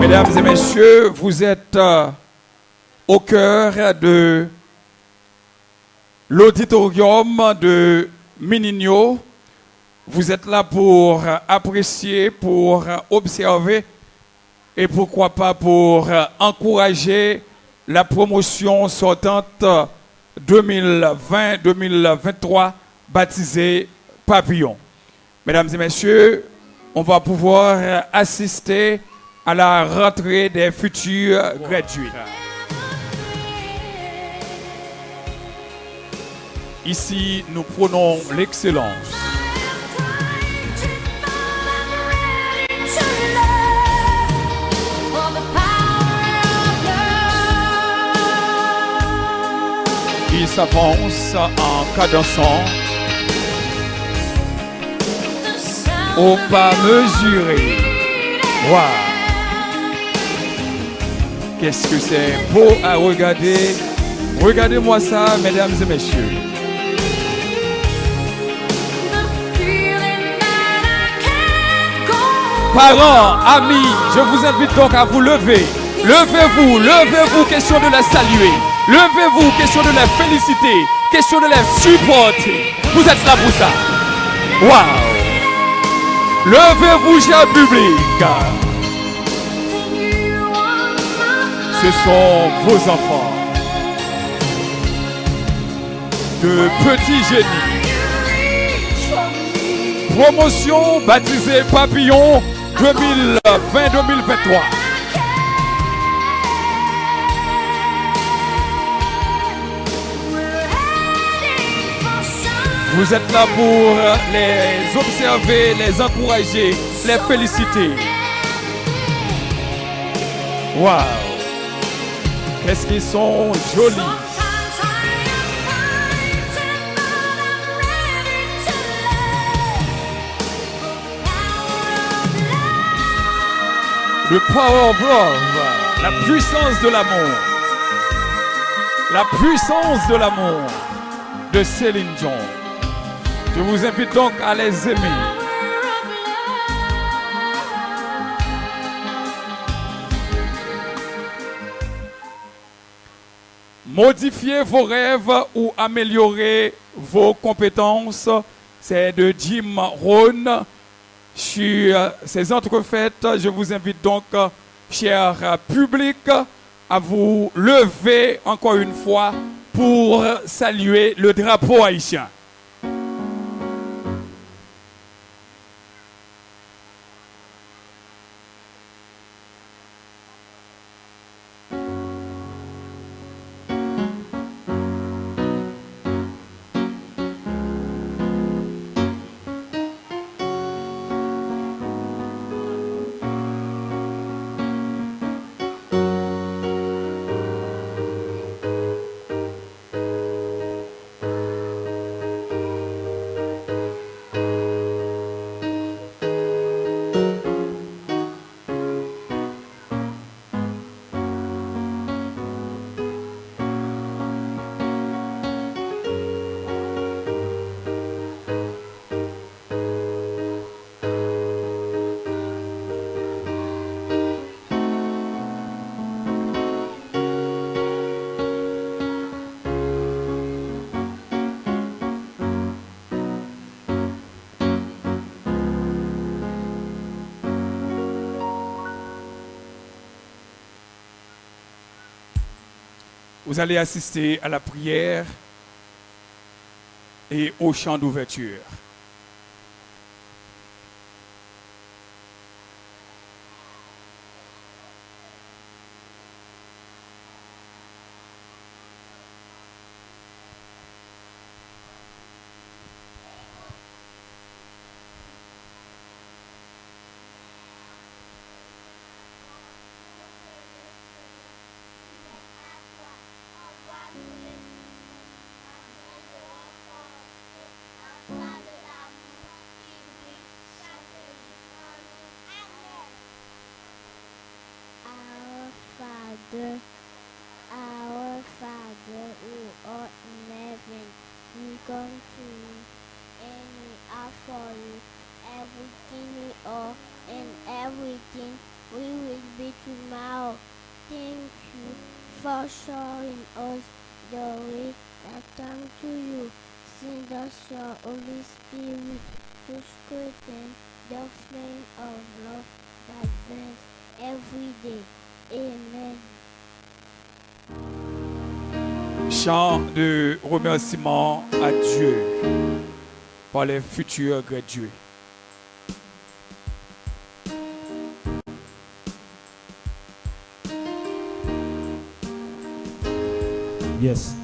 Mesdames et messieurs, vous êtes au cœur de l'auditorium de Minigno. Vous êtes là pour apprécier, pour observer et pourquoi pas pour encourager la promotion sortante 2020-2023 baptisée Papillon. Mesdames et messieurs, on va pouvoir assister à la rentrée des futurs gradués. Ici, nous prenons l'excellence. Il s'avance en cadençant au pas mesuré. Waouh! Qu'est-ce que c'est beau à regarder. Regardez-moi ça, mesdames et messieurs. Parents, amis, je vous invite donc à vous lever. Levez-vous, levez-vous, question de la saluer. Levez-vous, question de la féliciter. Question de la supporter. Vous êtes là pour ça. Waouh! Levez-vous, cher public. Ce sont vos enfants. De petits génies. Promotion baptisée Papillon 2020-2023. Vous êtes là pour les observer, les encourager, les féliciter. Waouh! Qu'est-ce qu'ils sont jolis! Le power of love, la puissance de l'amour. La puissance de l'amour de Céline Dion. Je vous invite donc à les aimer. Modifier vos rêves ou améliorer vos compétences, c'est de Jim Rohn. Sur ces entrefaites, je vous invite donc, cher public, à vous lever encore une fois pour saluer le drapeau haïtien. Vous allez assister à la prière et au chant d'ouverture. Our Father who art in heaven, we come to you and we ask for you everything we are and everything we will be tomorrow. Thank you for showing us the way that comes to you. Send us your Holy Spirit to strengthen the flame of love that burns every day. Amen. Chant de remerciement à Dieu par les futurs gradués. Yes.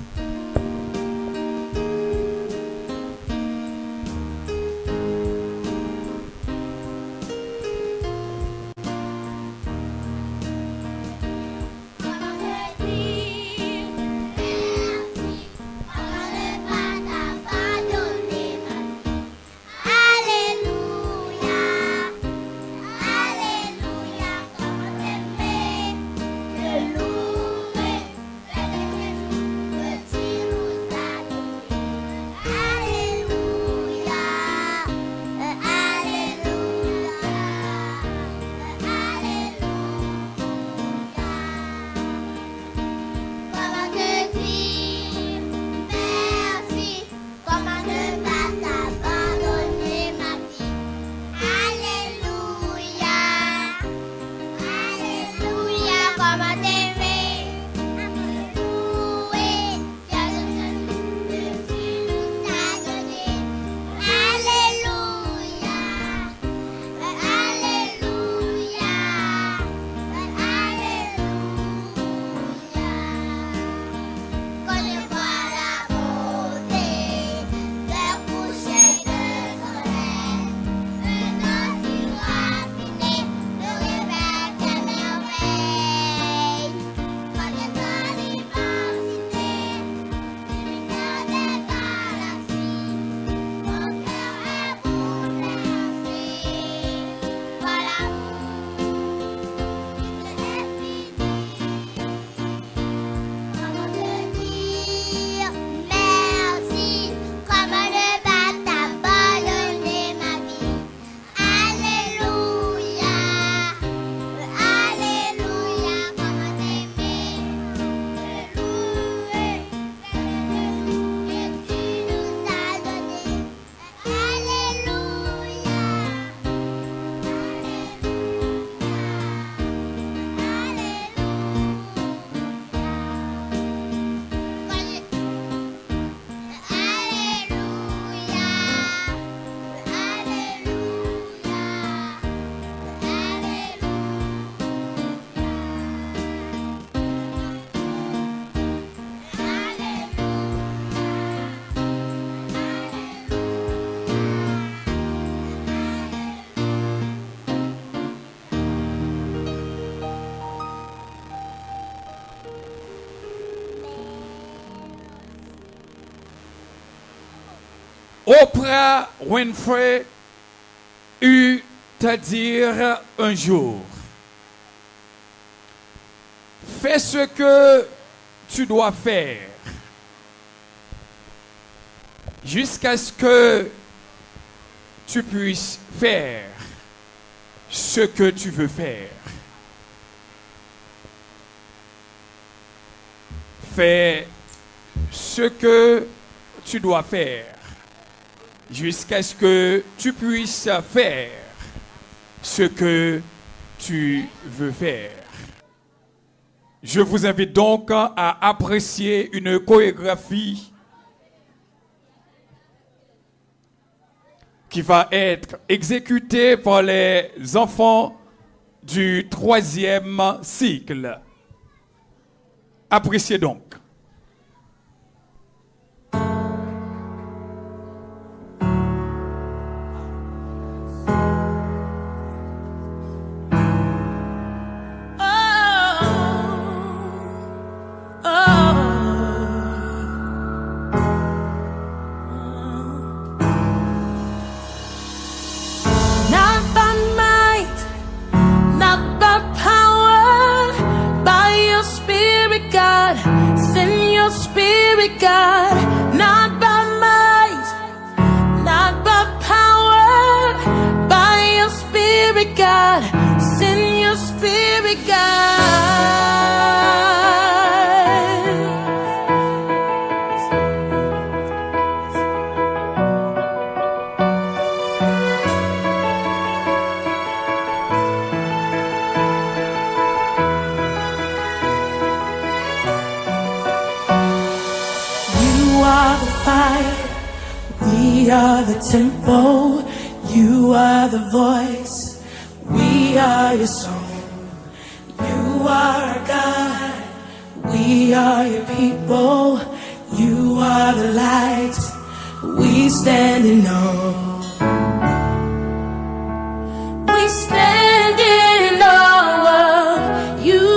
Oprah Winfrey eut à dire un jour, fais ce que tu dois faire jusqu'à ce que tu puisses faire ce que tu veux faire. Fais ce que tu dois faire jusqu'à ce que tu puisses faire ce que tu veux faire. Je vous invite donc à apprécier une chorégraphie qui va être exécutée par les enfants du 3e cycle. Appréciez donc. God, not by might, not by power, by your spirit, God, send your spirit. are the tempo, you are the voice, we are your song. You are our God, we are your people, you are the light, we stand in awe. We stand in awe of you.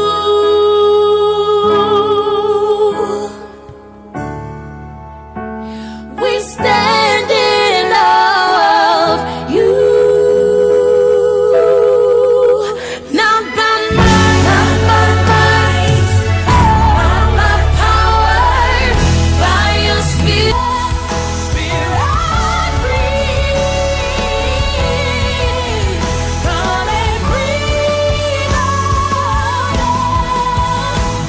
We stand in awe of you. Not by might, not by might, not by power, by your spirit. Spirit, breathe. Come and breathe on us.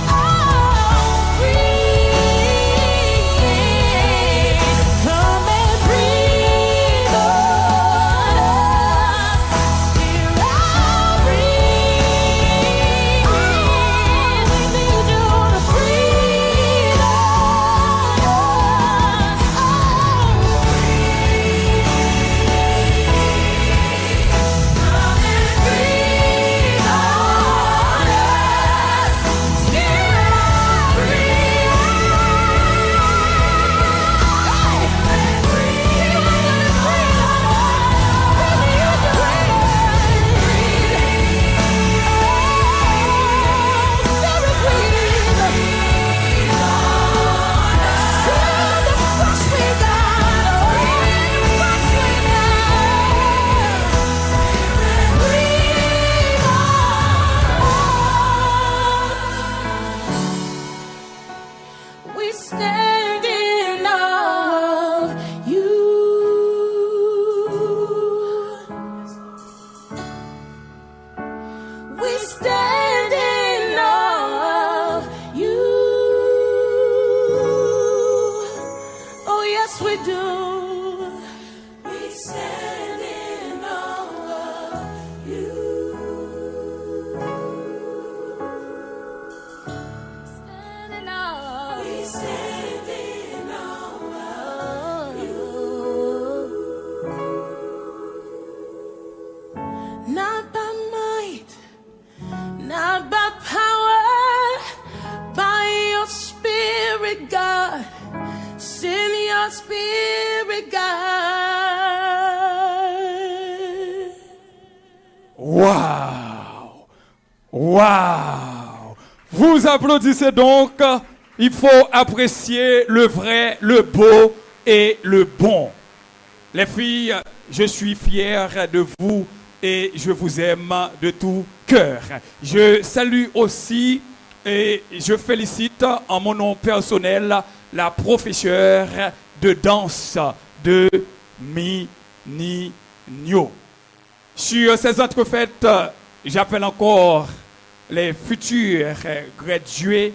Oh, breathe. Come and breathe on us. Spirit, breathe. We need you to breathe on us. Oh, come and breathe on us. Spirit, we stand in awe of you. We stand in awe of you. Oh, yes, we do. We stand in awe of you. Stand in awe. We stand in awe of you. Not by might, not by power, by your spirit, God. Send your spirit, God. Waouh! Waouh! Vous applaudissez donc. Il faut apprécier le vrai, le beau et le bon. Les filles, je suis fier de vous et je vous aime de tout cœur. Je salue aussi et je félicite en mon nom personnel la professeure de danse de Minigno. Sur ces entrefaites, j'appelle encore les futurs gradués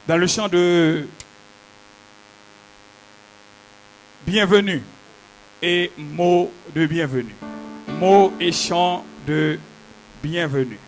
dans le chant de bienvenue et mot de bienvenue. Mot et chant de bienvenue.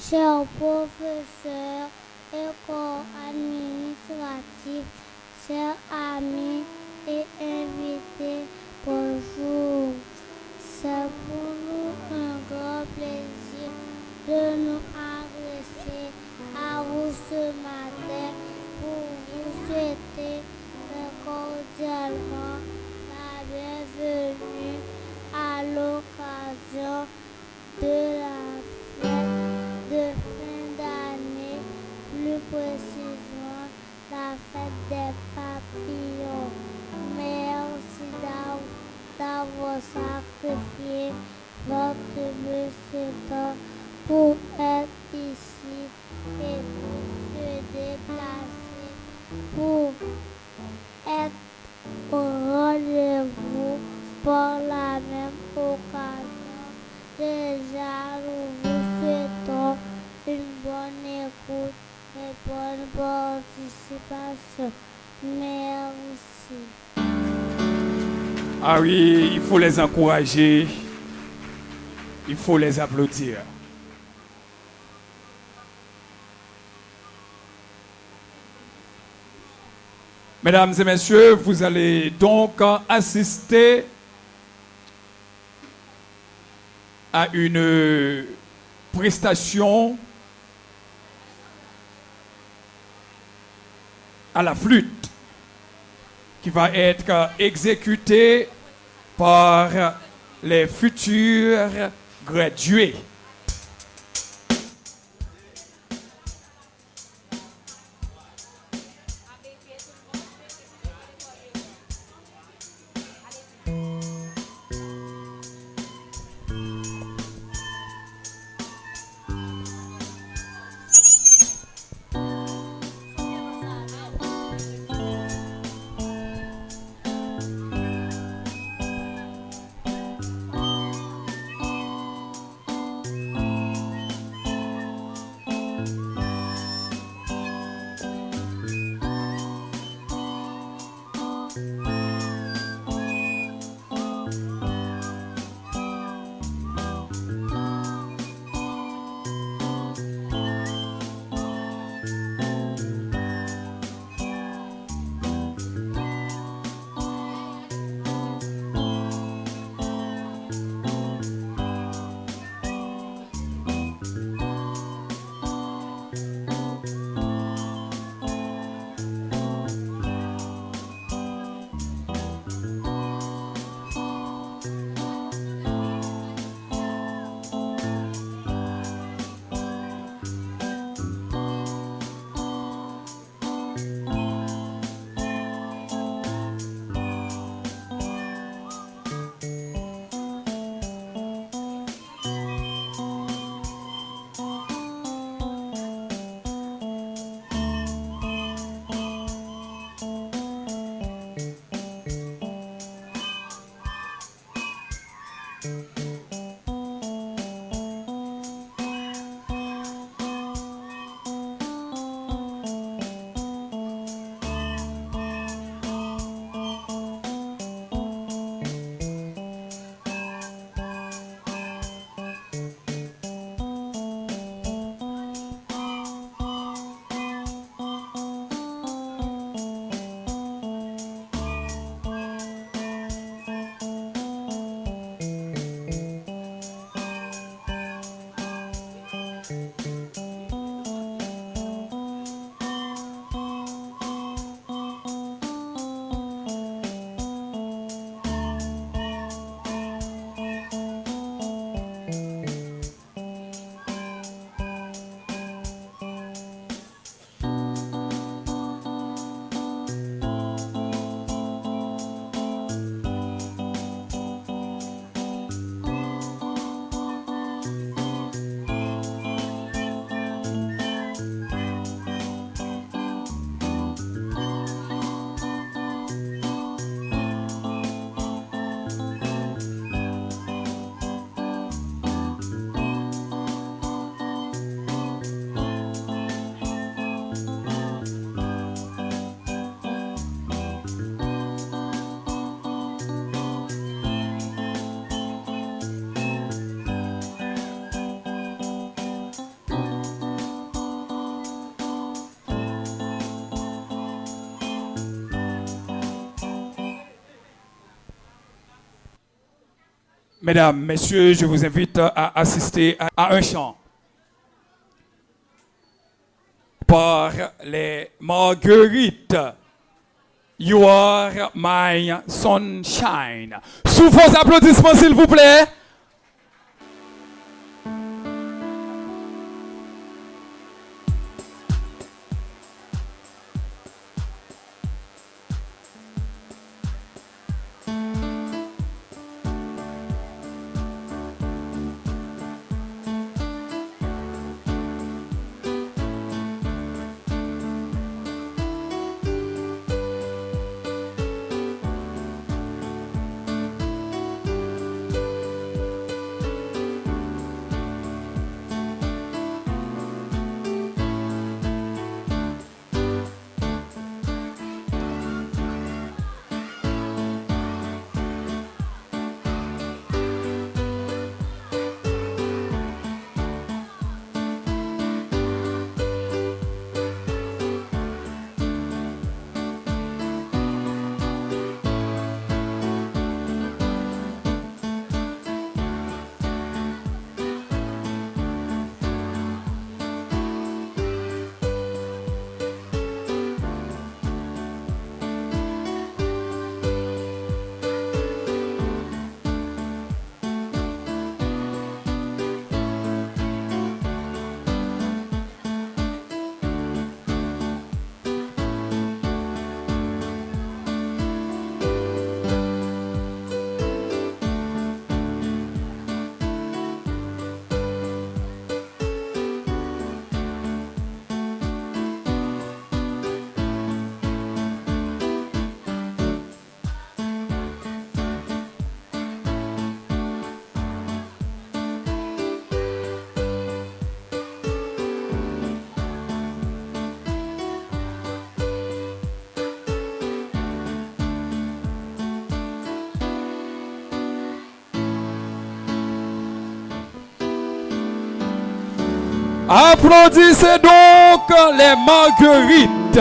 chers professeurs et corps administratifs, chers amis et invités, bonjour. C'est pour nous un grand plaisir de nous adresser à vous ce matin pour vous souhaiter cordialement la bienvenue à l'occasion de la fête de fin d'année, plus précisément la fête des papillons. Merci d'avoir sacrifié votre monsieur temps pour être ici et pour se déplacer, pour être au rendez-vous par la même occasion. Déjà, nous vous souhaitons une bonne écoute et bonne participation. Merci. Ah oui, il faut les encourager, il faut les applaudir. Mesdames et messieurs, vous allez donc assister à une prestation à la flûte qui va être exécutée par les futurs gradués. Mesdames, messieurs, je vous invite à assister à un chant par les Marguerites. You are my sunshine. Sous vos applaudissements, s'il vous plaît. Applaudissez donc les Marguerites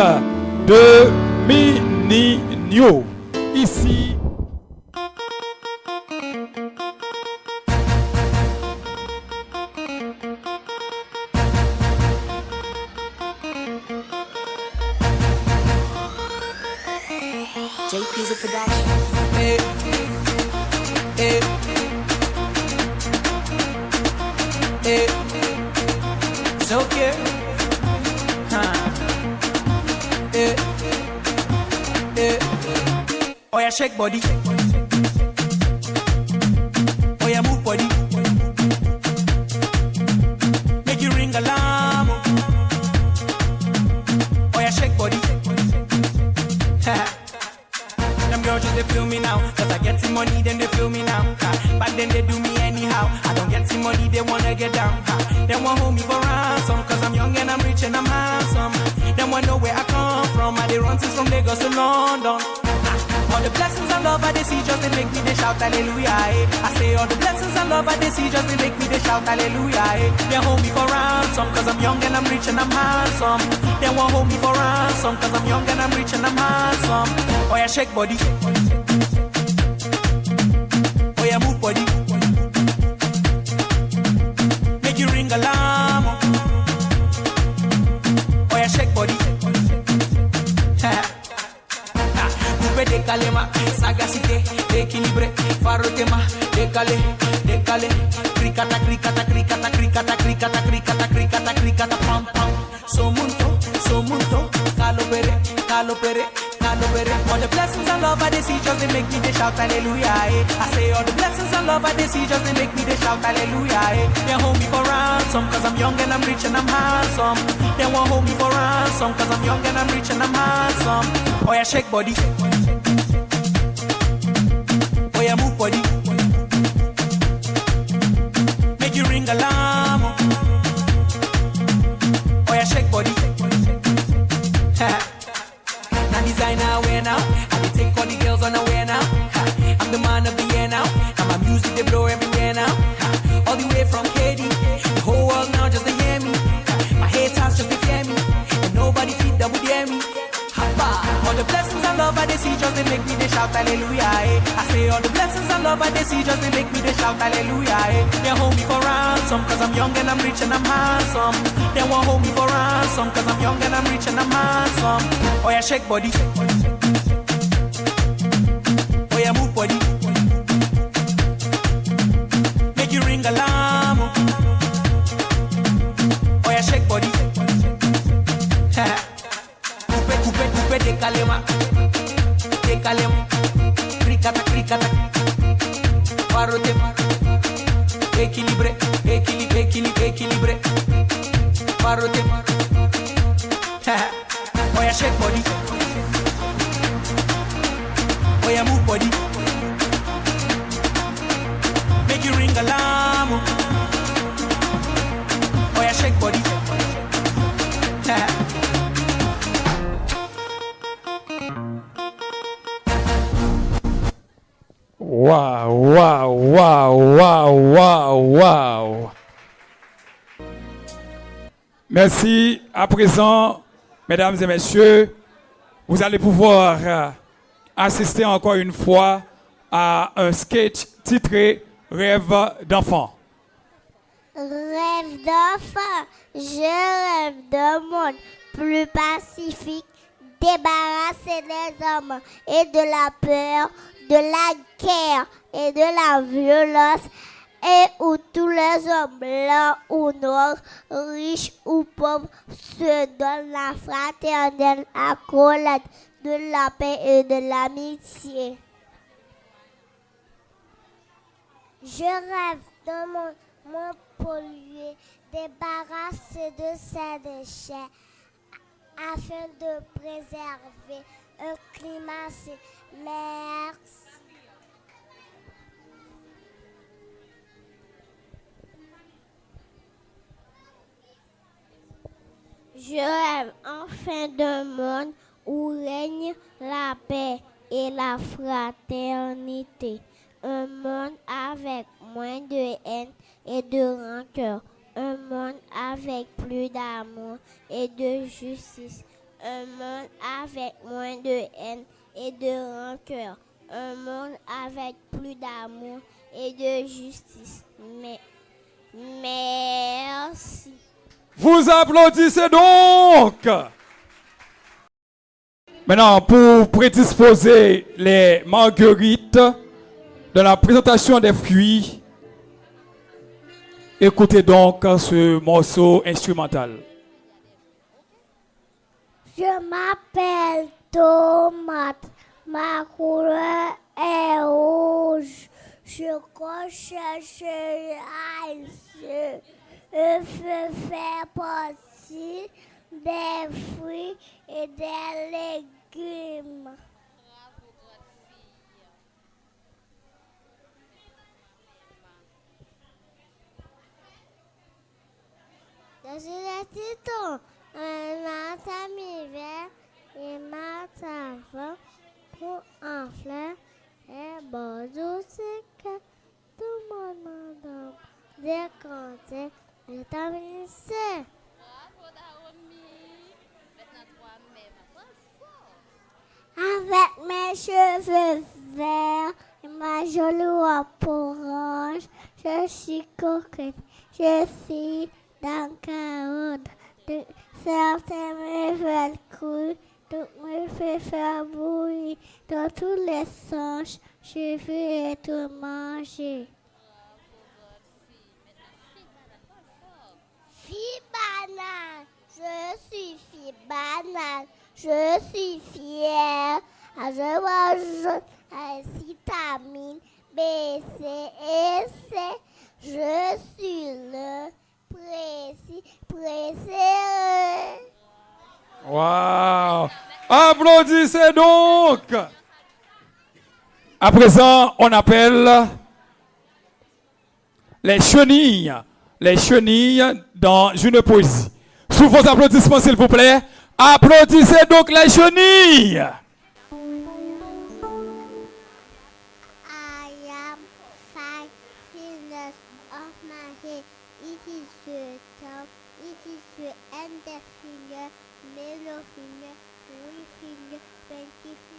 de Minigno. Ici. JP's a production. Hey, hey, hey. It's okay. Hey, hey. Oh yeah, shake body. Oh yeah, move body. Make you ring alarm. Oh yeah, shake body. Them girls just they feel me now, cause I get some money, then they feel me now. Back then they do me anyhow. I don't get some money, they wanna get down. They want hold me for ransom, cause I'm young and I'm rich and I'm handsome. They want know where I come from. I they run since from Lagos to London. All the blessings and love I they see just they make me they shout hallelujah. I say all the blessings and love I they see just they make me they shout hallelujah. They hold me for ransom, cause I'm young and I'm rich and I'm handsome. They want hold me for ransom, cause I'm young and I'm rich and I'm handsome. Oh yeah, shake body. Oh yeah, move body. Make you ring alarm. Oh yeah, shake body. Coupe décalé ma sagacité, équilibré, farotema, décalé, décalé, cricata, cricata, cricata, cricata, cricata, cricata, cricata, cricata, pam pam. Somunto, calopere, calopere, calopere. All the blessings and love I they see just they make me they shout hallelujah. I say all the blessings and love I they see just they make me they shout hallelujah. They hold me for ransom, cause I'm young and I'm rich and I'm handsome. They won't hold me for ransom, cause I'm young and I'm rich and I'm handsome. Oh yeah, shake body. Oh yeah, move body. Make you ring alarm. Oh yeah, shake body. Now designer wear now. I can take all the girls on the way now. I'm the man of the year now. And my music they blow everywhere now. All the way from KD, the whole world now just to hear me. My haters just to fear me, and nobody feed double dare me. All the blessings and love I they see just they make me they shout hallelujah. Eh. I say all the blessings and love I they see just they make me they shout hallelujah. Eh. They hold me for ransom cause I'm young and I'm rich and I'm handsome. They won't hold me for ransom cause I'm young and I'm rich and I'm handsome. Oh yeah, shake body. Oh yeah, move body. Make you ring alarm. Oh yeah, shake body. Coupe, décalez-moi. Décalez-moi. Cricata, cricata. Parote. Équilibré, équilibré, équilibré, équilibré. Parote. Oh yeah, shake body. Oh yeah, move body. Make you ring alarm. Oh yeah, shake body. Waouh, waouh, waouh, waouh, waouh, waouh. Merci. À présent, mesdames et messieurs, vous allez pouvoir assister encore une fois à un sketch titré Rêve d'enfant. Rêve d'enfant, je rêve d'un monde plus pacifique, débarrassé des hommes et de la peur, de la guerre et de la violence, et où tous les hommes, blancs ou noirs, riches ou pauvres, se donnent la fraternelle accolade de la paix et de l'amitié. Je rêve d'un monde moins pollué, débarrassé de ses déchets, afin de préserver un climat sain. Merci. Je rêve enfin d'un monde où règne la paix et la fraternité. Un monde avec moins de haine et de rancœur. Un monde avec plus d'amour et de justice. Un monde avec moins de haine et de rancœur. Un monde avec plus d'amour et de justice. Merci. Vous applaudissez donc. Maintenant, pour prédisposer les marguerites de la présentation des fruits, écoutez donc ce morceau instrumental. Je m'appelle Tomate, ma couleur est rouge. Je coche je fais partie des fruits et des légumes. Je suis le titon, un ami vert et ma savon pour un fleur et bon douce que tout le monde adore. Décanté, déterminé. Avec mes cheveux verts et ma jolie robe orange, je suis coquette, je suis dans carotte. Certains me veulent cru, d'autres me fait faire bouillir. Dans tous les sens, je veux être mangé. Fille banane, je suis fille banane, je suis fière. Je mange vitamine B, C et C. Je suis le préféré. Wow! Applaudissez donc! À présent, on appelle les chenilles. Les chenilles dans une poésie. Sous vos applaudissements, s'il vous plaît. Applaudissez donc les chenilles! I am fascination of my head. It is the top, it is the indefinite. finger, middle finger, ring finger, pinky finger.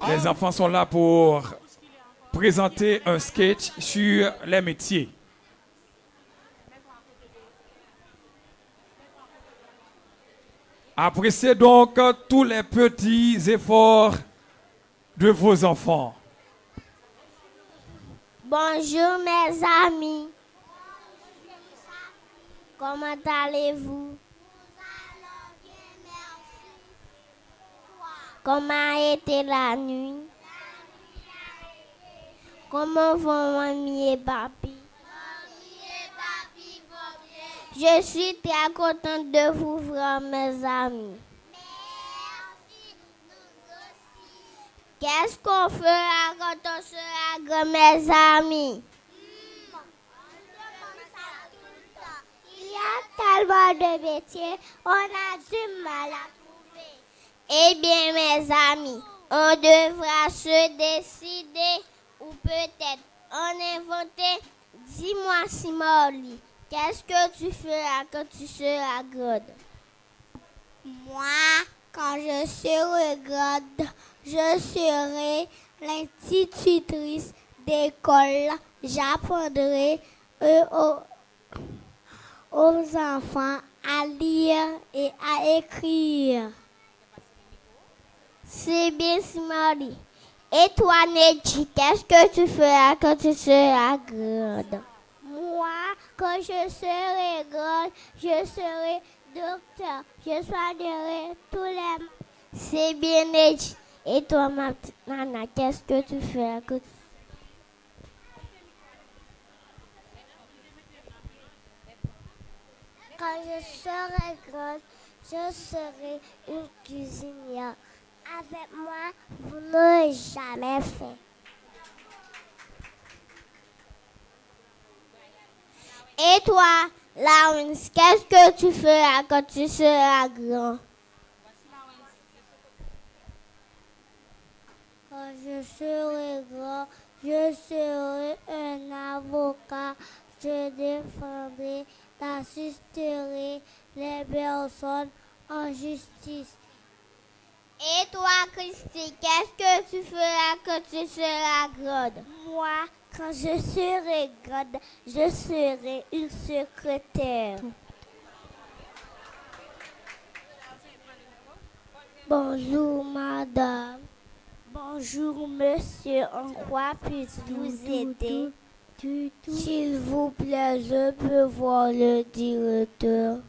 Les enfants sont là pour présenter un sketch sur les métiers. Appréciez donc tous les petits efforts de vos enfants. Bonjour mes amis. Comment allez-vous? Comment a été la nuit? Comment vont mamie et papi? Je suis très contente de vous voir, mes amis. Qu'est-ce qu'on fera quand on sera grands, mes amis? Il y a tellement de métiers, on a du mal à trouver. Eh bien, mes amis, on devra se décider ou peut-être en inventer. Dis-moi, Simoli, qu'est-ce que tu feras quand tu seras grande? Moi, quand je serai grande, je serai l'institutrice d'école. J'apprendrai aux enfants à lire et à écrire. C'est bien, Simoli. Et toi, Neji, qu'est-ce que tu feras quand tu seras grande? Moi, quand je serai grande, je serai docteur. Je soignerai tous les... C'est bien, Neji. Et toi, ma petite Nana, qu'est-ce que tu feras quand tu... Quand je serai grande, je serai une cuisinière. Avec moi, vous n'aurez jamais faim. Et toi, Lawrence, qu'est-ce que tu feras quand tu seras grand? Quand je serai grand, je serai un avocat. Je défendrai, assisterai les personnes en justice. Et toi, Christy, qu'est-ce que tu feras quand tu seras grande? Moi, quand je serai grande, je serai une secrétaire. Bonjour, madame. Bonjour, monsieur. En quoi puis-je vous aider? S'il vous plaît, je peux voir le directeur.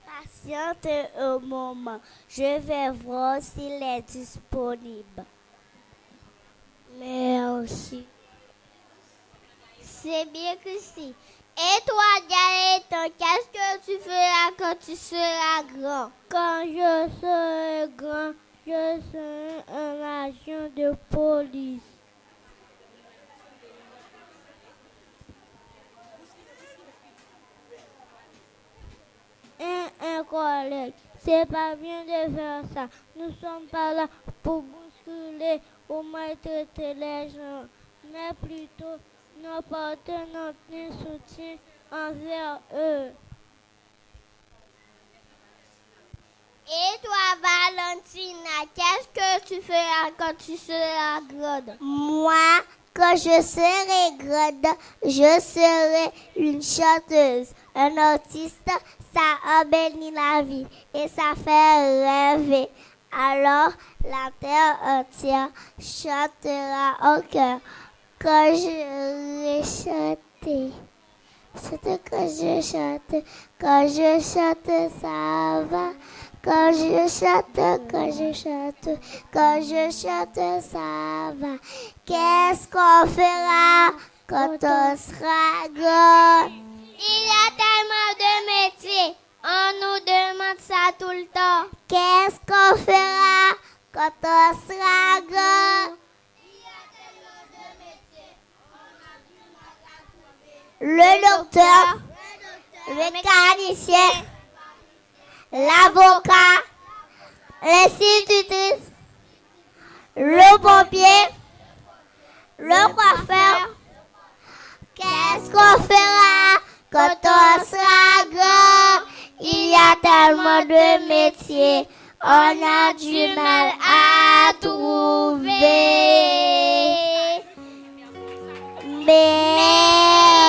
Patientez un moment, je vais voir s'il est disponible. Merci. C'est bien, Christy. Et toi, Gaëtan, qu'est-ce que tu feras quand tu seras grand? Quand je serai grand, je serai un agent de police. Un collègue, c'est pas bien de faire ça. Nous sommes pas là pour bousculer ou maltraiter les gens, mais plutôt nous porter notre soutien envers eux. Et toi, Valentina, qu'est-ce que tu feras quand tu seras grande? Moi, Quand je serai grande, je serai une chanteuse, un artiste. Ça embellit la vie et ça fait rêver. Alors la terre entière chantera en chœur quand je chanter. Surtout quand je chante, ça va. Quand je chante, ça va. Qu'est-ce qu'on fera quand on sera grand? Il y a tellement de métiers, on nous demande ça tout le temps. Qu'est-ce qu'on fera quand on sera grand? Il y a tellement de métiers, on a du mal à trouver. Le docteur, le mécanicien, l'avocat, l'institutrice, le pompier, le coiffeur. Qu'est-ce qu'on fera quand on sera grand? Il y a tellement de métiers, on a du mal à trouver. Merci.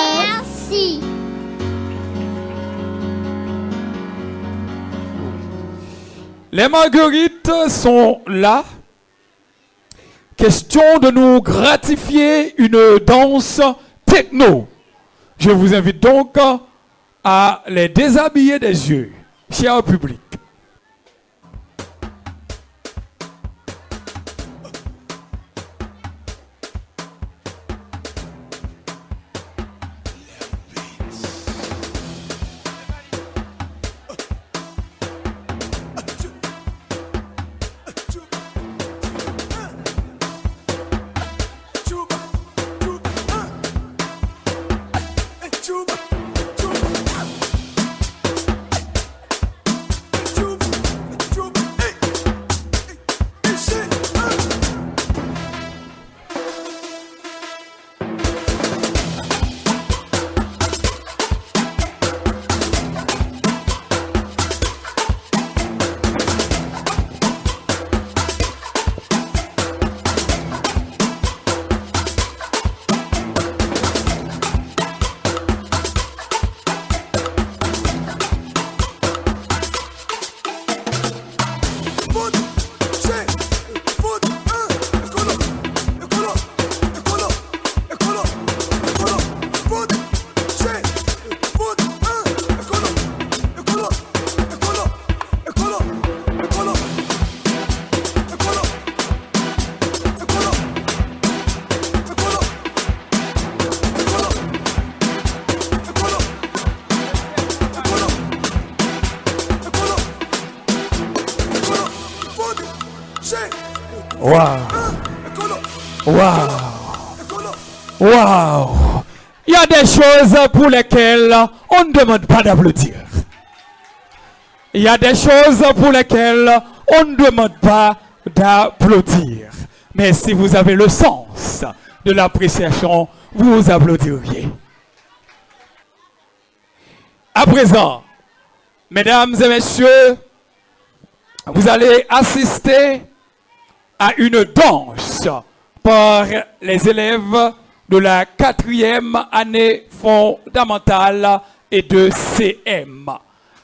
Les marguerites sont là. Question de nous gratifier une danse techno. Je vous invite donc à les déshabiller des yeux, cher public. Waouh! Il y a des choses pour lesquelles on ne demande pas d'applaudir. Il y a des choses pour lesquelles on ne demande pas d'applaudir. Mais si vous avez le sens de l'appréciation, vous applaudiriez. À présent, mesdames et messieurs, vous allez assister à une danse par les élèves de la 4e année fondamentale et de CM.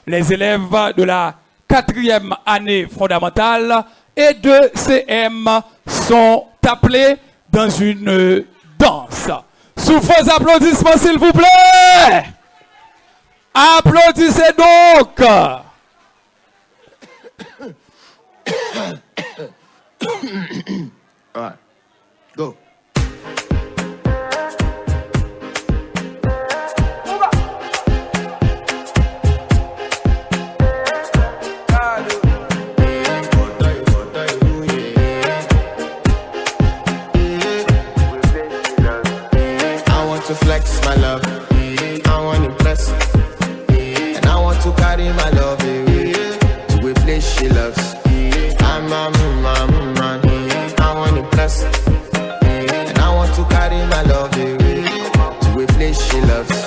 Les élèves de la 4e année fondamentale et de CM sont appelés dans une danse. Sous vos applaudissements, s'il vous plaît. Applaudissez donc. All right, go. I want to flex my love. I want to impress. And I want to carry my love away to a place she loves. I'm a man. I want to impress. And I want to carry my love away to a place she loves.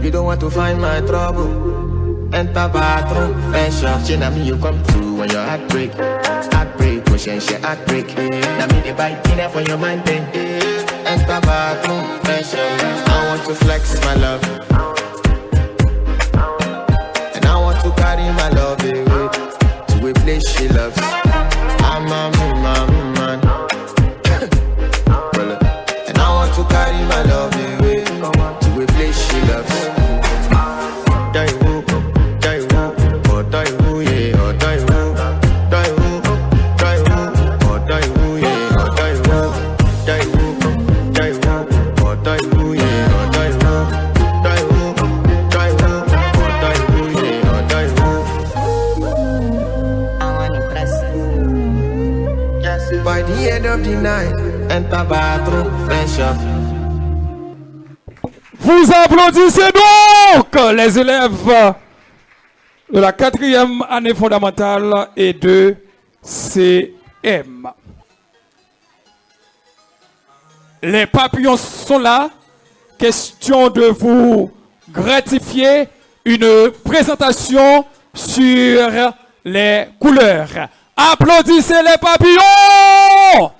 You don't want to find my trouble. Enter bathroom, fresh up. She na me you come through when your heart break. Heartbreak, motion, she heartbreak. Na me the bite dinner for your mind then. Enter bathroom, fresh up. I want to flex my love. And I want to carry my love away to a place she loves. I'm a man. And I want to carry my love away to a place she loves. By the end of the night, enter bathroom, fresh up. Vous applaudissez donc les élèves de la 4e année fondamentale et de CM. Les papillons sont là. Question de vous gratifier une présentation sur les couleurs. Applaudissez les papillons!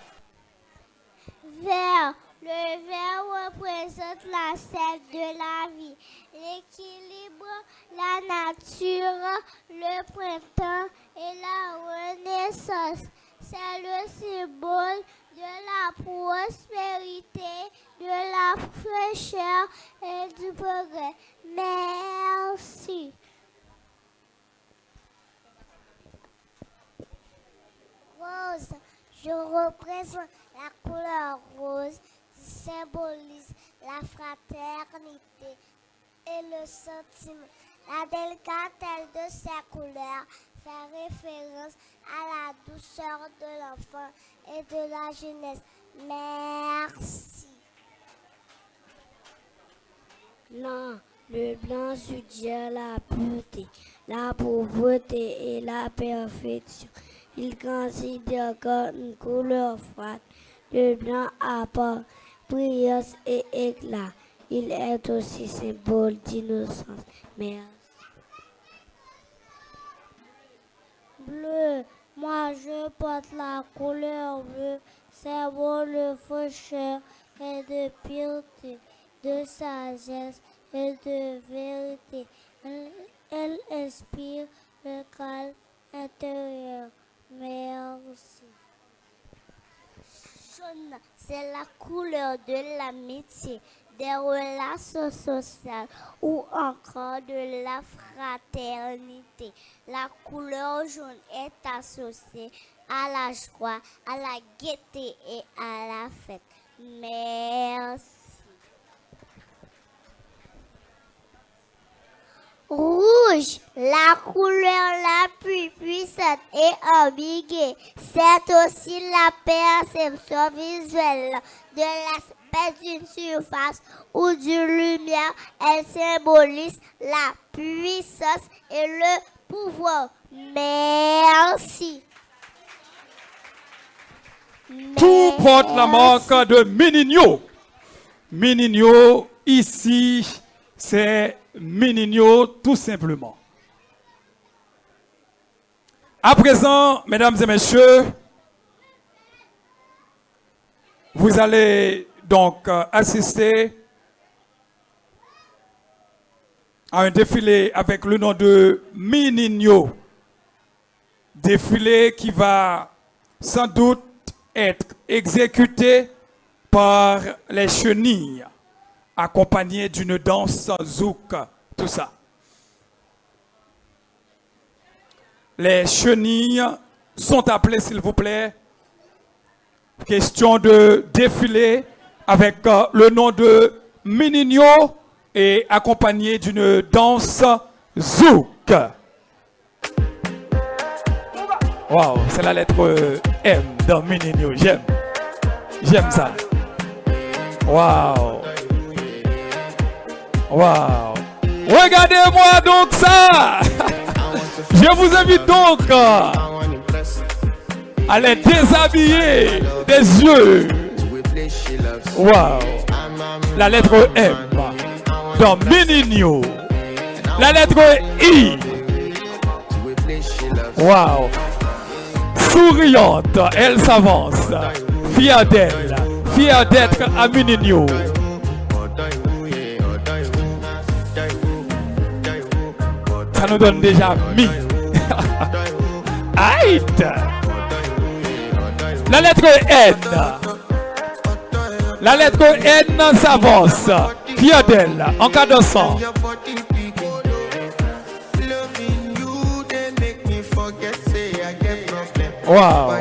Vert. Le vert représente la sève de la vie, l'équilibre, la nature, le printemps et la renaissance. C'est le symbole de la prospérité, de la fraîcheur et du progrès. Merci. Rose, je représente la couleur rose, qui symbolise la fraternité et le sentiment. La délicatesse de ces couleurs fait référence à la douceur de l'enfant et de la jeunesse. Merci. Non, le blanc suggère la beauté, la pauvreté et la perfection. Il considère comme une couleur froide. Le blanc apporte brillance et éclat. Il est aussi symbole d'innocence. Merci. Bleu, moi je porte la couleur bleue, symbole de fraîcheur et de pureté, de sagesse et de vérité. Elle inspire le calme intérieur. Merci. Jaune, c'est la couleur de l'amitié, des relations sociales ou encore de la fraternité. La couleur jaune est associée à la joie, à la gaieté et à la fête. Merci. Rouge, la couleur la plus puissante et ambiguë. C'est aussi la perception visuelle de l'aspect d'une surface ou d'une lumière. Elle symbolise la puissance et le pouvoir. Merci. Tout porte la marque de Ménigno. Ménigno, ici, c'est Ménigno, tout simplement. À présent, mesdames et messieurs, vous allez donc assister à un défilé avec le nom de Ménigno. Défilé qui va sans doute être exécuté par les chenilles, accompagné d'une danse zouk, tout ça. Les chenilles sont appelées, s'il vous plaît. Question de défilé avec le nom de Ménigno et accompagné d'une danse zouk. Wow, c'est la lettre M dans Ménigno. J'aime ça. Wow. Wow. Regardez-moi donc ça. Je vous invite donc à les déshabiller des yeux. Wow. La lettre M. dans Mininho. La lettre I. Wow. Souriante, elle s'avance. Fière d'elle, fière d'être à Mininho. Ça nous donne déjà mi. Aïe. La lettre N. La lettre N s'avance. Fière d'elle, en cas de sang. Wow,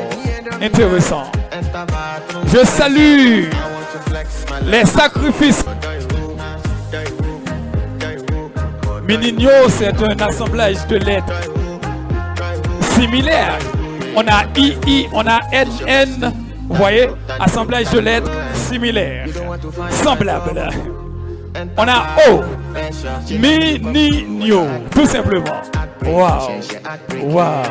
intéressant. Je salue les sacrifices. Mininho, c'est un assemblage de lettres similaires. On a II, on a NN. Vous voyez, assemblage de lettres similaires, semblables. On a O, Mininho, tout simplement. Wow, wow.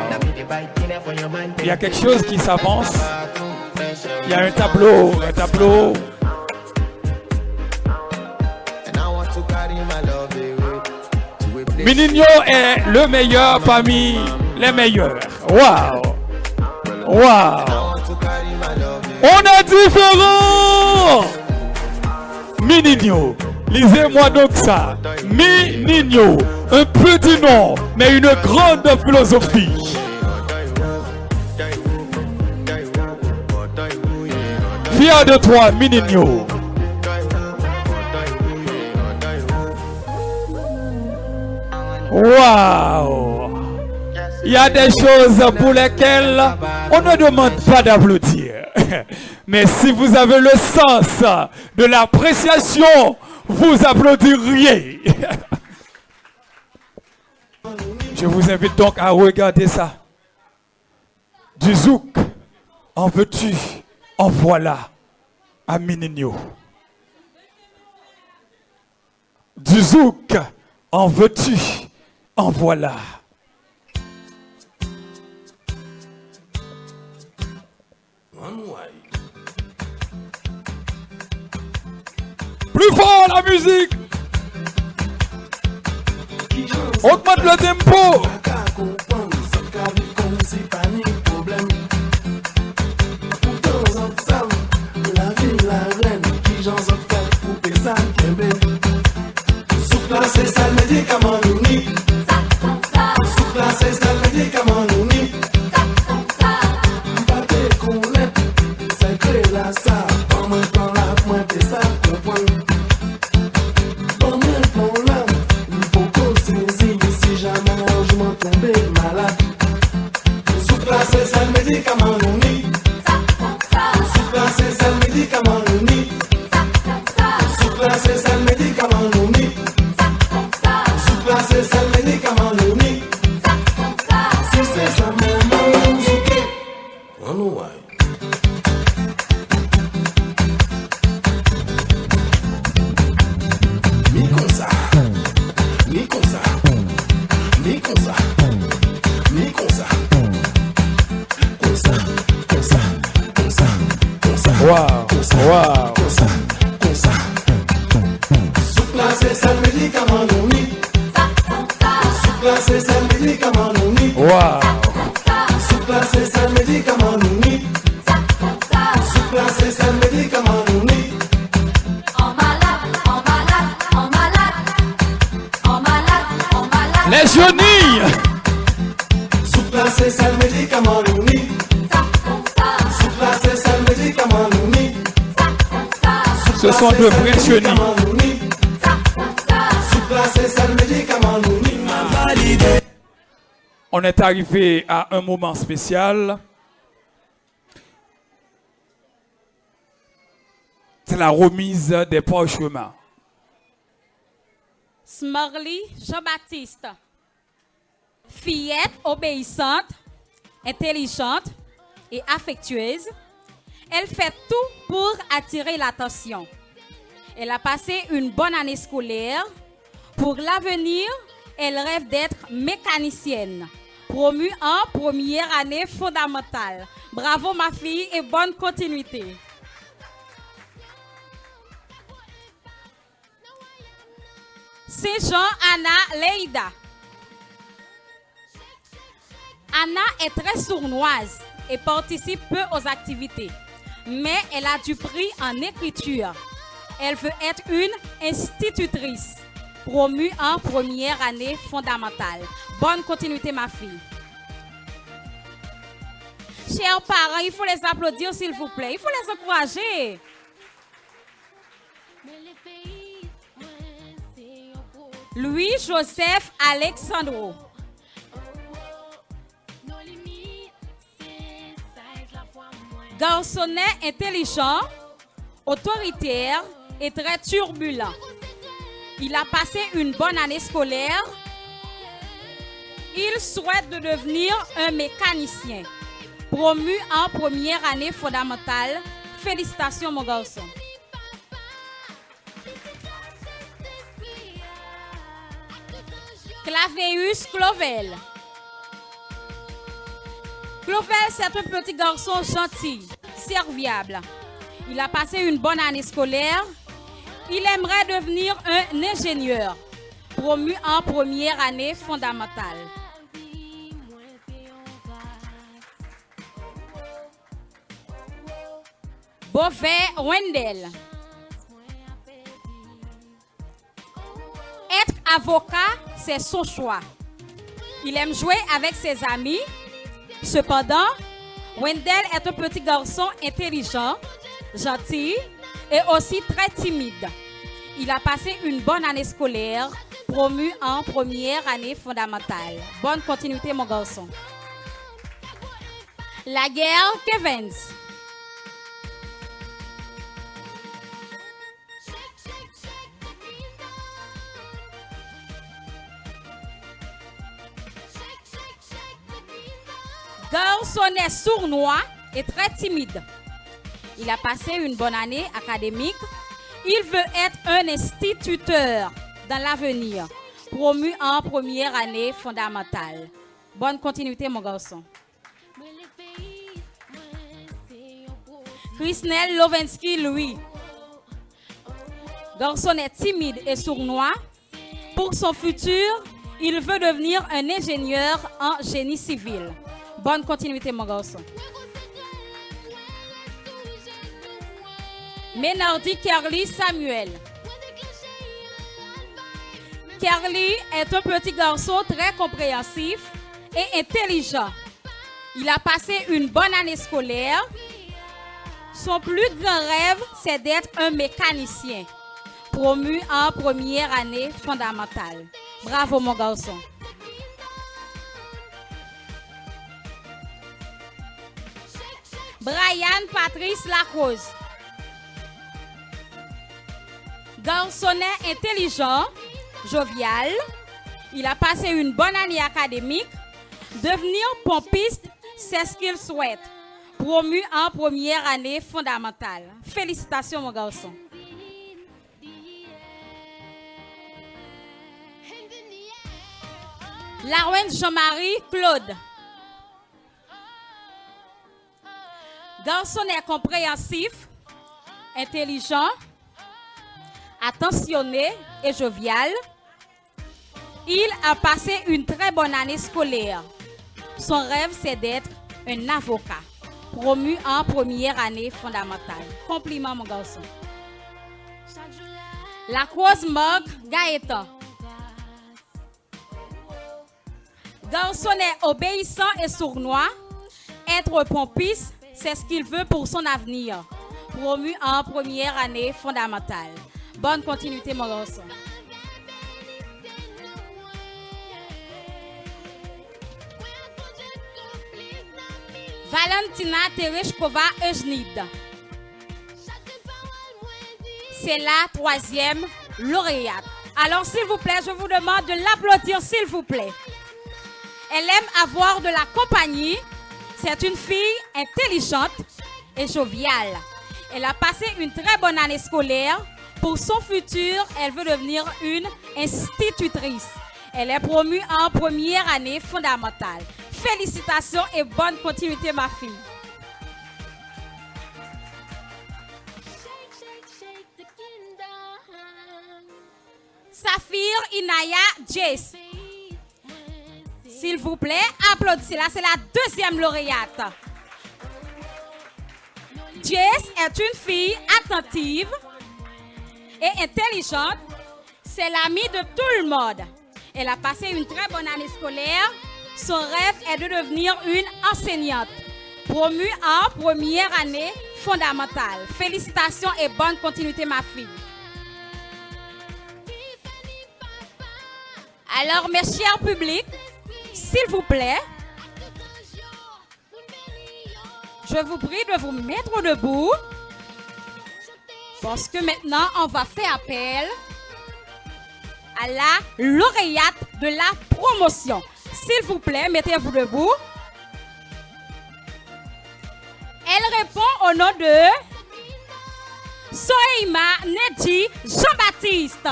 Il y a quelque chose qui s'avance. Il y a un tableau, Mininho est le meilleur parmi les meilleurs. Wow, wow. On est différent. Mininho. Lisez-moi donc ça. Mininho. Un petit nom, mais une grande philosophie. Fier de toi, Mininho. Waouh! Il y a des choses pour lesquelles on ne demande pas d'applaudir. Mais si vous avez le sens de l'appréciation, vous applaudiriez. Je vous invite donc à regarder ça. Du zouk, en veux-tu, en voilà, à Mininho. Du zouk, en veux-tu, en voilà. Plus fort la musique. Augmente le tempo. C'est ça le médicament uni. Souffla, c'est ça le médicament uni. Pâté coulette, c'est que la ça. Pas moins dans la pointe et ça comprend. Pas moins dans la, il faut qu'on saisit. Si jamais je m'en tombé malade. Souffla, c'est ça le médicament uni. Souffla, c'est ça le médicament uni. Souffla, c'est ça le médicament uni. C'est ça le médicament l'uni. Si c'est ça maman musique. On nous voit. Mi comme ça. Mi comme ça. Mi comme ça. Mi comme ça. Comme ça. Comme ça. Comme ça. Comme ça. Wow. Wow. Comme ça. Comme ça. Souple c'est ça le médicament l'uni. C'est ça le médicament uni. Wow. Souple, c'est ça le médicament uni. Souple, c'est ça le médicament uni. En malade, en malade, en malade, en malade, en malade. Les chenilles. Souple, c'est ça le médicament uni. Souple, c'est ça le médicament uni. Ce sont de vraies chenilles. Souple, c'est ça le médicament uni. On est arrivé à un moment spécial. C'est la remise des parchemins. Smurly Jean-Baptiste. Fillette obéissante, intelligente et affectueuse. Elle fait tout pour attirer l'attention. Elle a passé une bonne année scolaire. Pour l'avenir, elle rêve d'être mécanicienne. Promue en première année fondamentale. Bravo ma fille et bonne continuité. Saint-Jean Anna Leïda. Anna est très sournoise et participe peu aux activités, mais elle a du prix en écriture. Elle veut être une institutrice, promue en première année fondamentale. Bonne continuité, ma fille. Chers parents, il faut les applaudir, s'il vous plaît. Il faut les encourager. Louis-Joseph Alexandro. Garçonnet intelligent, autoritaire et très turbulent. Il a passé une bonne année scolaire. Il souhaite de devenir un mécanicien. Promu en première année fondamentale. Félicitations, mon garçon. Claveus Clovel. Clovel, c'est un petit garçon gentil, serviable. Il a passé une bonne année scolaire. Il aimerait devenir un ingénieur, promu en première année fondamentale. Beauvais Wendell. Être avocat, c'est son choix. Il aime jouer avec ses amis. Cependant, Wendell est un petit garçon intelligent, gentil et aussi très timide. Il a passé une bonne année scolaire, promu en première année fondamentale. Bonne continuité, mon garçon. La guerre Kevins. Garçonnet sournois et très timide. Il a passé une bonne année académique. Il veut être un instituteur dans l'avenir, promu en première année fondamentale. Bonne continuité, mon garçon. Chrisnel Lovensky Louis. Garçonnet timide et sournois. Pour son futur, il veut devenir un ingénieur en génie civil. Bonne continuité, mon garçon. Ménardi Kerly Samuel. Kerly est un petit garçon très compréhensif et intelligent. Il a passé une bonne année scolaire. Son plus grand rêve, c'est d'être un mécanicien, promu en première année fondamentale. Bravo, mon garçon. Brian Patrice Lacrose. Garçonnet intelligent, jovial. Il a passé une bonne année académique. Devenir pompiste, c'est ce qu'il souhaite. Promu en première année fondamentale. Félicitations, mon garçon. Larouenne Jean-Marie Claude. Garçonnet compréhensif, intelligent, attentionné et jovial. Il a passé une très bonne année scolaire. Son rêve, c'est d'être un avocat, promu en première année fondamentale. Compliment, mon garçon. La Croix Morgue Gaëtan. Garçonnet obéissant et sournois. Être pompiste, c'est ce qu'il veut pour son avenir. Promu en première année fondamentale. Bonne continuité, mon garçon. Valentina Tereshkova Eujnid. C'est la 3e lauréate. Alors, s'il vous plaît, je vous demande de l'applaudir, s'il vous plaît. Elle aime avoir de la compagnie. C'est une fille intelligente et joviale. Elle a passé une très bonne année scolaire. Pour son futur, elle veut devenir une institutrice. Elle est promue en première année fondamentale. Félicitations et bonne continuité, ma fille. Ça fait Safir Inaya Jess. S'il vous plaît, applaudissez. Là, c'est la deuxième lauréate. Jess est une fille attentive et intelligente. C'est l'amie de tout le monde. Elle a passé une très bonne année scolaire. Son rêve est de devenir une enseignante. Promue en première année fondamentale. Félicitations et bonne continuité, ma fille. Alors, mes chers publics, s'il vous plaît, je vous prie de vous mettre debout parce que maintenant, on va faire appel à la lauréate de la promotion. S'il vous plaît, mettez-vous debout. Elle répond au nom de Soheima Nedji Jean-Baptiste.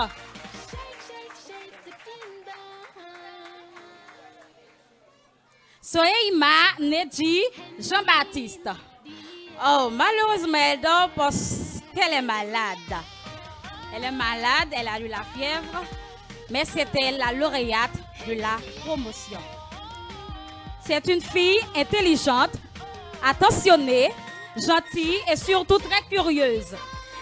Soheima Nedji Jean-Baptiste. Oh, malheureusement, elle dort parce qu'elle est malade. Elle est malade, elle a eu la fièvre, mais c'est elle la lauréate de la promotion. C'est une fille intelligente, attentionnée, gentille et surtout très curieuse.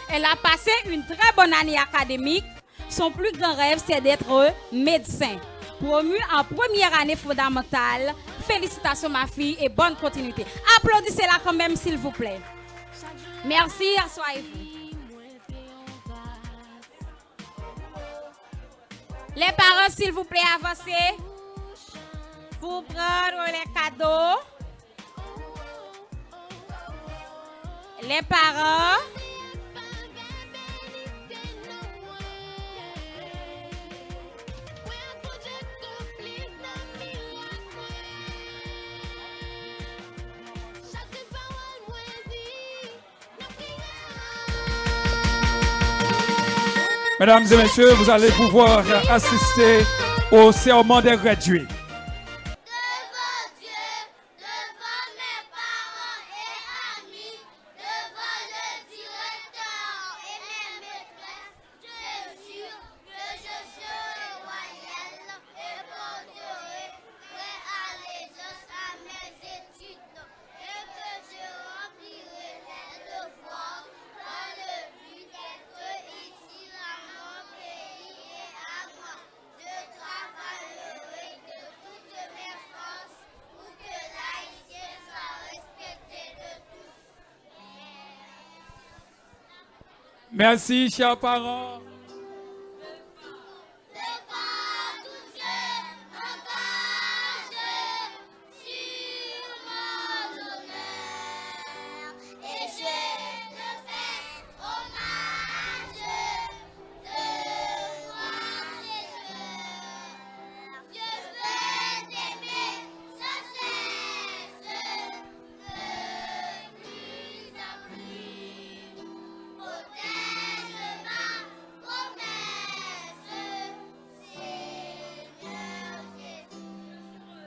Elle a passé une très bonne année académique. Son plus grand rêve, c'est d'être médecin. Promue en première année fondamentale. Félicitations, ma fille, et bonne continuité. Applaudissez-la quand même, s'il vous plaît. Merci, asseyez-vous. Les parents, s'il vous plaît, avancez pour prendre les cadeaux. Les parents. Mesdames et messieurs, vous allez pouvoir assister au serment des gradués. Devant Dieu, devant mes parents et amis, devant le directeur et mes maîtresses, je jure que je serai loyal et porterai vraie allégeance à mes études et que je remplirai les devoirs dans le but d'être utile à mon pays et à moi. Je travaillerai de toutes mes forces pour que l'haïtien soit respecté de tous. Merci, chers parents. Devant tout Dieu, engage sur mon honneur et je te fais hommage devant tes cœurs. Je veux t'aimer sans cesse de plus en plus. Protège ma promesse, Seigneur Jésus. Je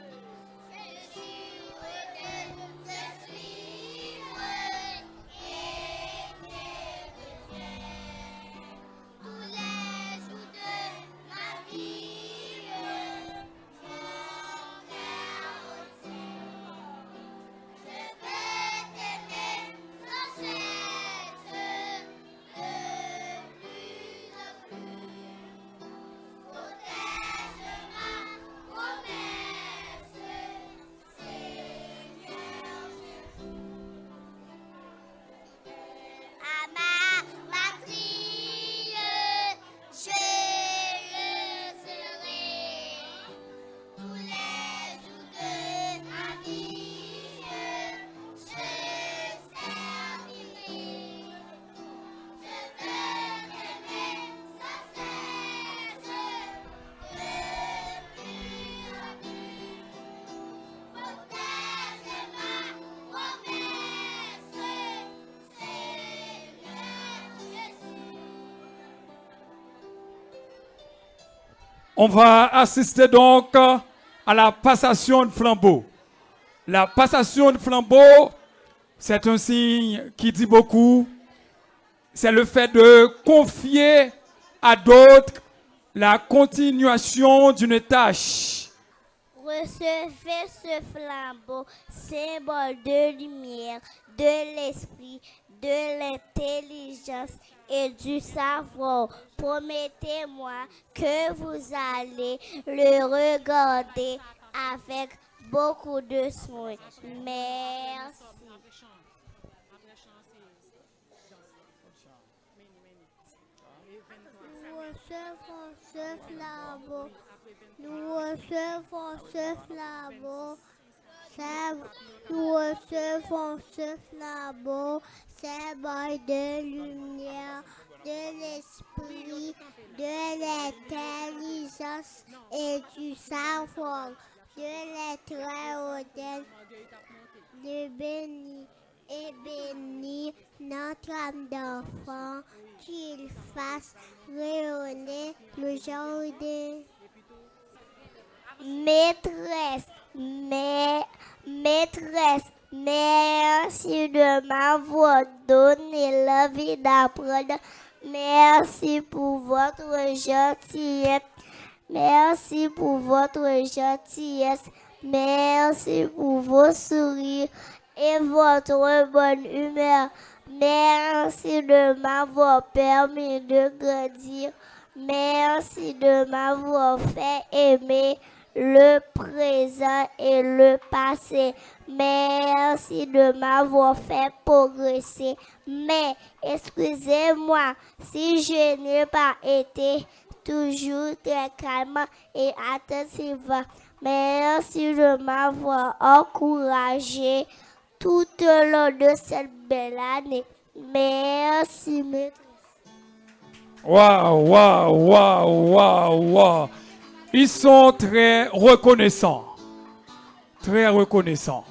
jure de te suivre et t'aimer tous les jours de ma vie. Mon cœur entier, je veux t'aimer sans cesse de plus en plus. Protège ma promesse, Seigneur Jésus. À ma patrie, je le serai tous les jours de ma vie. Je servirai. Je veux t'aimer sans cesse de plus en plus. Protège ma promesse, Seigneur Jésus. On va assister donc à la passation de flambeau. La passation de flambeau, c'est un signe qui dit beaucoup. C'est le fait de confier à d'autres la continuation d'une tâche. Recevez ce flambeau, symbole de lumière, de l'esprit, de l'intelligence et du savoir. Promettez-moi que vous allez le regarder avec beaucoup de soin. Merci. Nous recevons ce flambeau. Nous recevons ce flambeau. Nous recevons ce flambeau, symbole de lumière, de l'esprit, de l'intelligence et du savoir, de l'être hôtel, de béni et béni notre âme d'enfant, qu'il fasse rayonner le jardin. Maîtresse, maîtresse, merci de m'avoir donné l'envie d'apprendre. Merci pour votre gentillesse. Merci pour votre gentillesse. Merci pour vos sourires et votre bonne humeur. Merci de m'avoir permis de grandir. Merci de m'avoir fait aimer le présent et le passé. Merci de m'avoir fait progresser. Mais excusez-moi si je n'ai pas été toujours très calme et attentive. Merci de m'avoir encouragé tout au long de cette belle année. Merci, maîtresse. Waouh, waouh, waouh, waouh, waouh. Ils sont très reconnaissants. Très reconnaissants.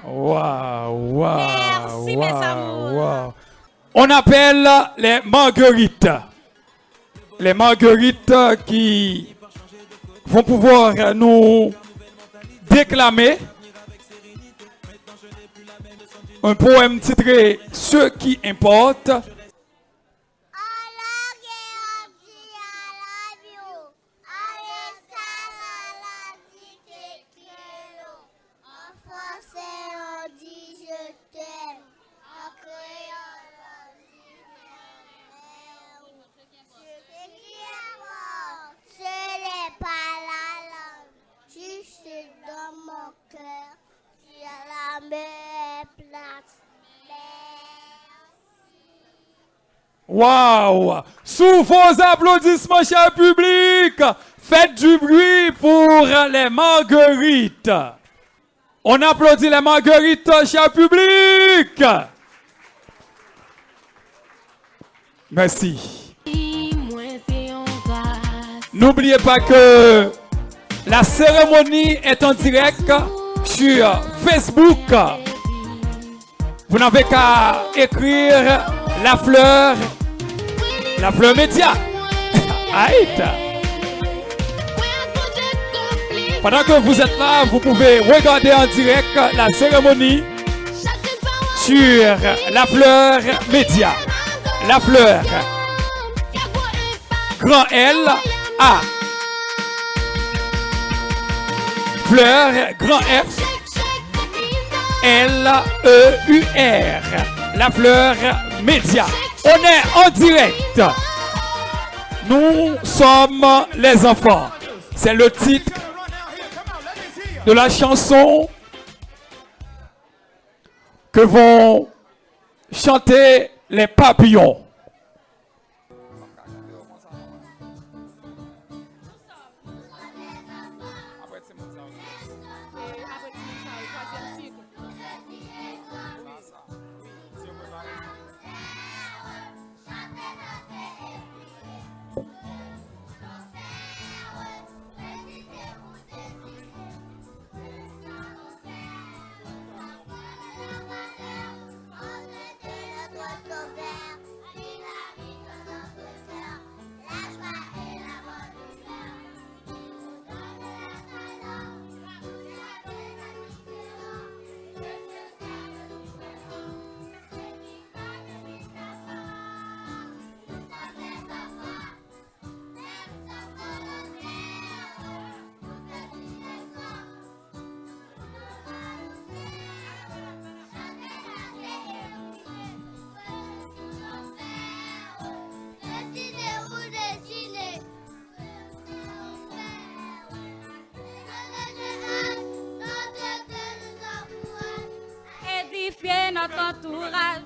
Waouh, waouh. Merci, mes amours. Waouh. On appelle les marguerites. Les marguerites qui vont pouvoir nous déclamer un poème titré Ce qui importe. Waouh! Sous vos applaudissements, cher public, faites du bruit pour les marguerites. On applaudit les marguerites, cher public. Merci. N'oubliez pas que la cérémonie est en direct sur Facebook. Vous n'avez qu'à écrire la fleur média. Aïe. Pendant que vous êtes là, vous pouvez regarder en direct la cérémonie sur la fleur média. La fleur. Grand L, A. Fleur, grand F. L, E, U, R. La fleur média. On est en direct. Nous sommes les enfants. C'est le titre de la chanson que vont chanter les papillons. Édifier notre entourage.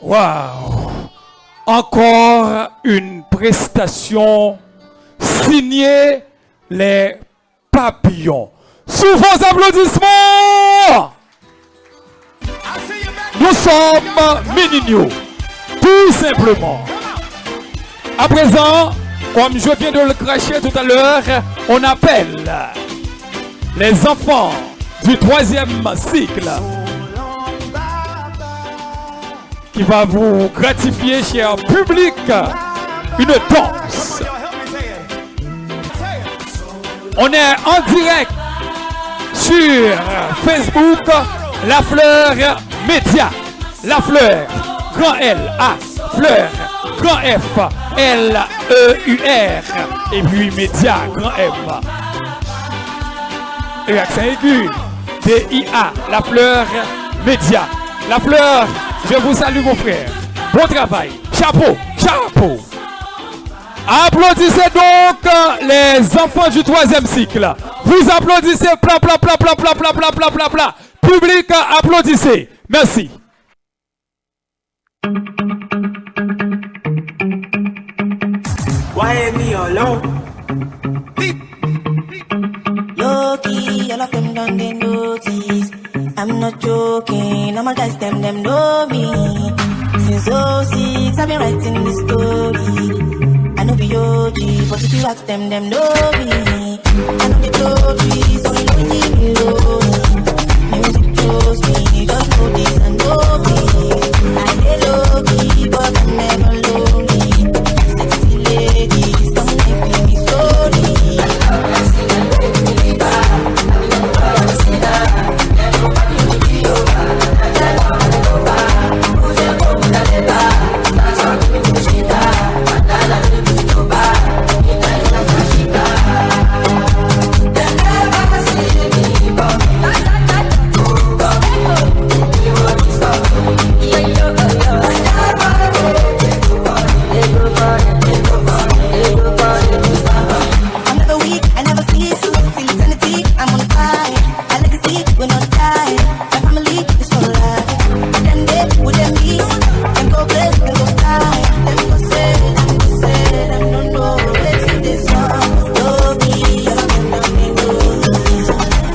Waouh! Encore une prestation signée les papillons. Sous vos applaudissements! Nous sommes Ménigno, tout simplement. À présent, comme je viens de le cracher tout à l'heure, on appelle les enfants du 3e cycle qui va vous gratifier, cher public, une danse. On est en direct sur Facebook, La Fleur Média. La Fleur, grand L, A, Fleur, grand F, L, E, U, R, et puis Média, grand M. Et accent aigu, D, I, A, La Fleur Média. La Fleur, je vous salue mon frère. Bon travail. Chapeau, chapeau. Applaudissez donc les enfants du 3e cycle. Vous applaudissez, pla, pla, pla, pla, pla, pla, pla, pla, pla, pla. Public, applaudissez. Merci. Why me alone? Loki, all of them done they notice. I'm not joking, all my guys them know me. Since 06, I've been writing this story. I know be OG, but if you ask them know me. I know the trophy, so you know me alone. Music chose me, just know this and know me. I get low-key, but I'm never lonely. Sexy ladies, come and feel me slowly. peace till eternity. I'm on fire. My legacy will not die. My family is for life. Them day, would them be? Them go bless, them go die. Them go say, them don't know. Let's see this song. No me, I'm not joking.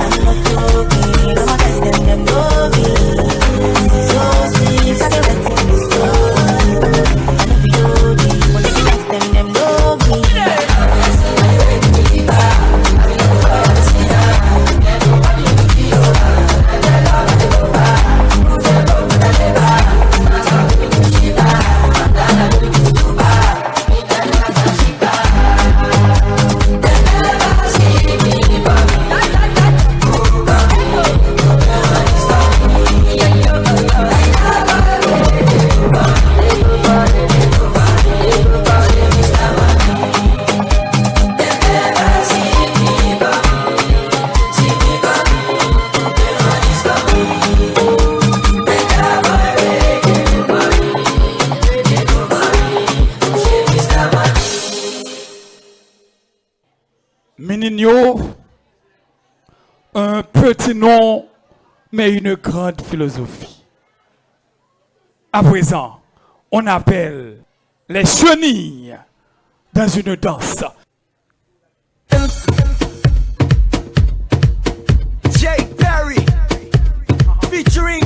I'm not joking. Them know me. So sweet, I can write in the story. And if you do me, when they ask them know me. Meninio, un petit nom, mais une grande philosophie. À présent, on appelle les chenilles dans une danse. Jay Perry featuring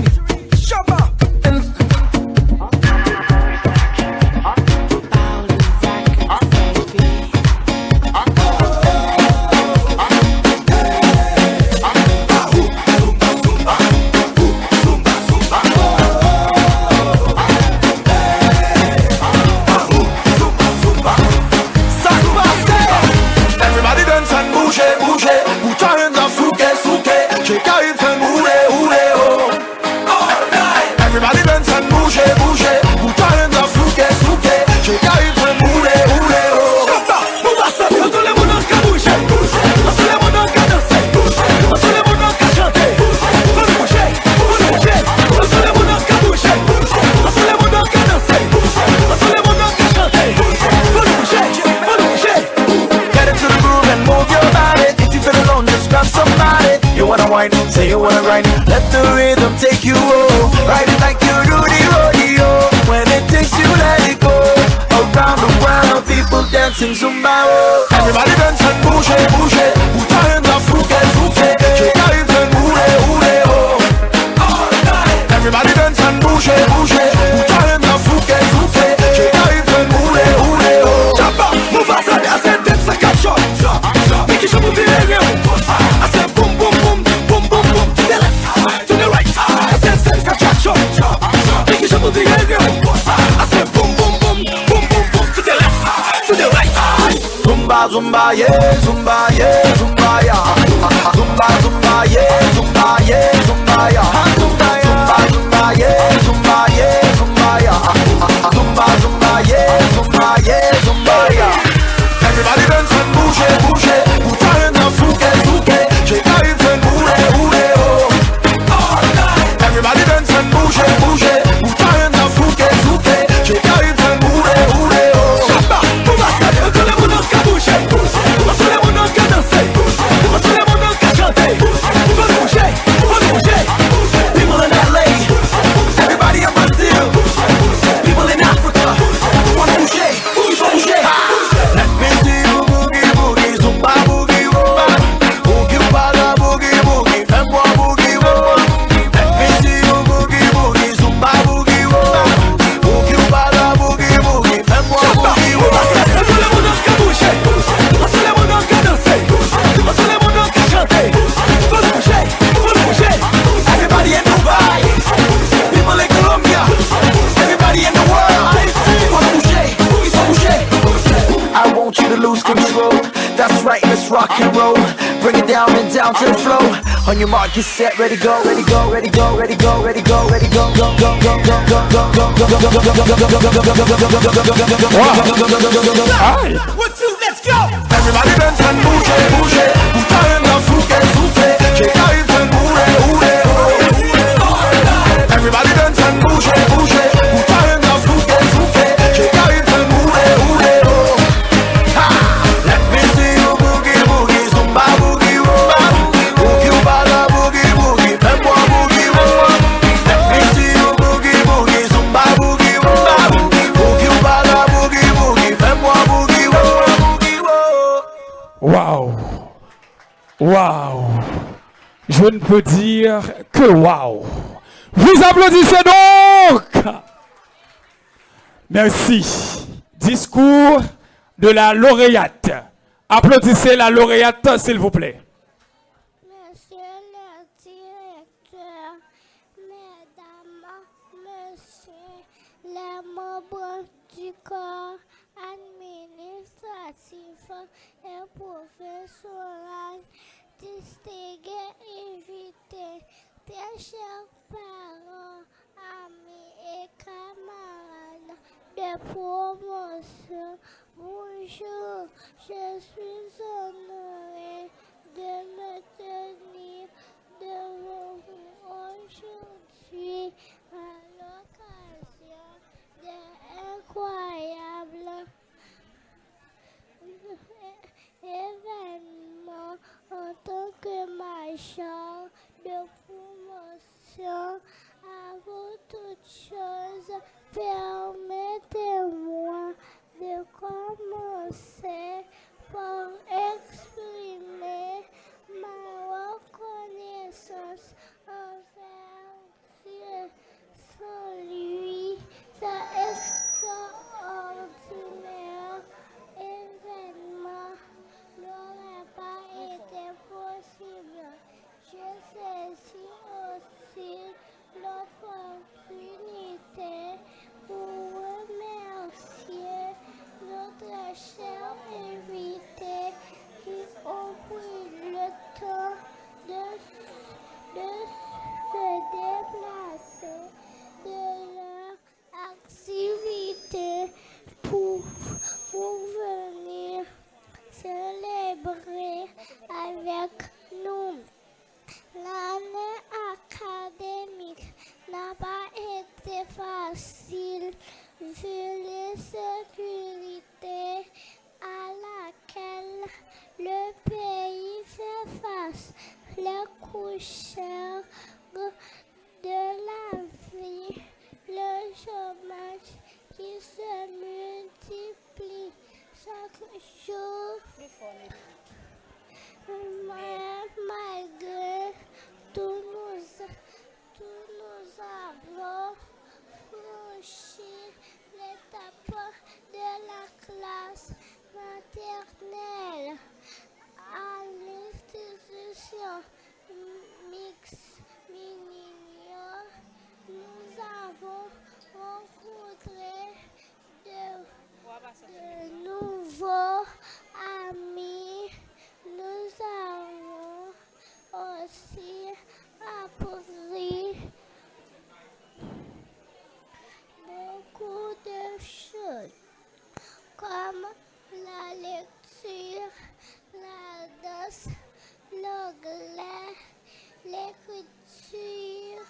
Shabba. Everybody dance and bouge, bouge. Put your hands up, souke, souke. Shake your hips and hule, hule, oh. Everybody dance and bouge, bouge. Put your hands up, souke, souke. Shake your hips and hule, hule, oh. Move à ça, tout le monde qui bouge, bouge. Tout le monde qui danse, bouge. Tout le monde qui chante, bouge. Faut le bouger, faut le bouger. Tout le monde qui bouge, bouge. Tout le monde qui danse, bouge. Tout le monde qui chante, bouge. Faut le bouger, faut le bouger. Get into the groove and move your body. If you feel alone, just grab somebody. You wanna whine, say you wanna grind. Let the rhythm take you home. Ride it like you do the rodeo. When it takes you, let it go. Around the world, people dancing Zumba. Oh. Everybody dance and bouge, bouge. Put your hands up, souke, souke. Shake your hips and hule, hule, oh. Everybody dance and bouge, bouge. Put your hands up, souke, souke. Shake your hips and hule, hule, oh. Shabba, move aside, I said dance like a shot. Make it move the area. I said boom, boom, boom, boom, boom, boom. To the left, to the right. I said dance like a shot. Make it move the area. I said boom, boom, boom, boom, boom, boom. To the left, to the right. Zumba, zumba, yeah, zumba, yeah, zumba, yeah. Zumba, zumba, yeah, zumba, yeah, zumba, yeah. Zumba, zumba, yeah, zumba, yeah, zumba, yeah. Zumba, zumba, yeah, zumba, yeah, zumba, yeah. Everybody dance and bouge, bouge. Put your hands up, souke, souke. Shake your hips and hule, hule, oh. Everybody dance and bouge, bouge. Put your hands up, souke, souke. Shake your hips and hule, hule, oh. Shabba, move à ça, tout le monde qui bouge, bouge. Tout le monde qui danse, bouge. Tout le monde qui chante, bouge. Faut le bouger, faut le bouger. People in LA, everybody in Brazil, people in Africa, wanna bouger, il faut bouger. Let me see you boogie, boogie, zumba, boogie, wumba. Boogie, wumba, boogie, boogie, fais-moi boogie, wumba. Let me see you boogie, boogie, zumba, boogie, wumba. Boogie, wumba, boogie, boogie, fais-moi boogie, wumba. Tout le monde qui bouge, tout le monde qui danse, tout le monde qui chante. Faut le bouger, faut le bouger. Everybody in Dubai, people in Colombia, everybody in the world. Faut le bouger, il faut bouger. I want you to lose control. That's right, let's rock and roll. Bring it down and down to the flow. On your mark, get set, ready, go, ready, go, ready, go, ready, go, ready, go, ready, go, go, go, go, go, go, go, go, go, let's go. Everybody dance and bouge, bouge. Put your hands up, souke, souke. Shake your hips and hule, hule, oh. Everybody dance and bouge, bouge. Put your hands up, souke, souke. Shake your hips and hule, hule, oh. Let me see you boogie, boogie, zumba, Waouh! Je ne peux dire que waouh! Vous applaudissez donc! Merci. Discours de la lauréate. Applaudissez la lauréate, s'il vous plaît. Monsieur le directeur, mesdames, messieurs, les membres du corps administratif et professoral, distingués invités, très chers parents, amis et camarades de promotion, bonjour, je suis honoré de me tenir devant vous aujourd'hui à l'occasion d'incroyables événements en tant que major de promotion. Avant toute chose, permettez-moi de commencer par exprimer ma reconnaissance envers Dieu. Sans lui, cet extraordinaire événement n'aurait pas été possible. Je saisis aussi l'opportunité pour remercier notre cher invité qui ont pris le temps de se déplacer de leur activité pour venir célébrer avec nous. L'année académique n'a pas été facile vu l'insécurité à laquelle le pays fait face, les coûts chers de la vie, le chômage qui se multiplie chaque jour. Malgré tout, nous avons franchi l'étape de la classe maternelle à l'institution mixte Minignon. Nous avons rencontré de nouveaux amis. Nous avons aussi appris beaucoup de choses comme la lecture, la danse, l'anglais, l'écriture,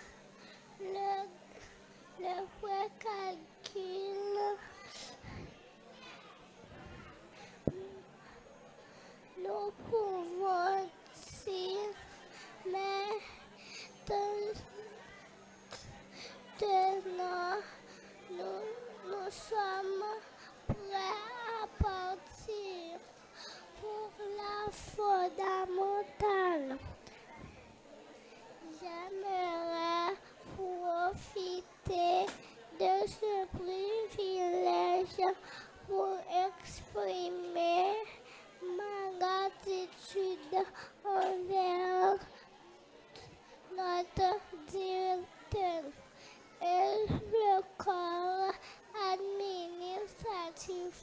le vrai calcul. Nous pouvons dire, mais maintenant, nous sommes prêts à partir pour la fondamentale. J'aimerais profiter de ce privilège pour exprimer ma gratitude envers notre directeur et le corps administratif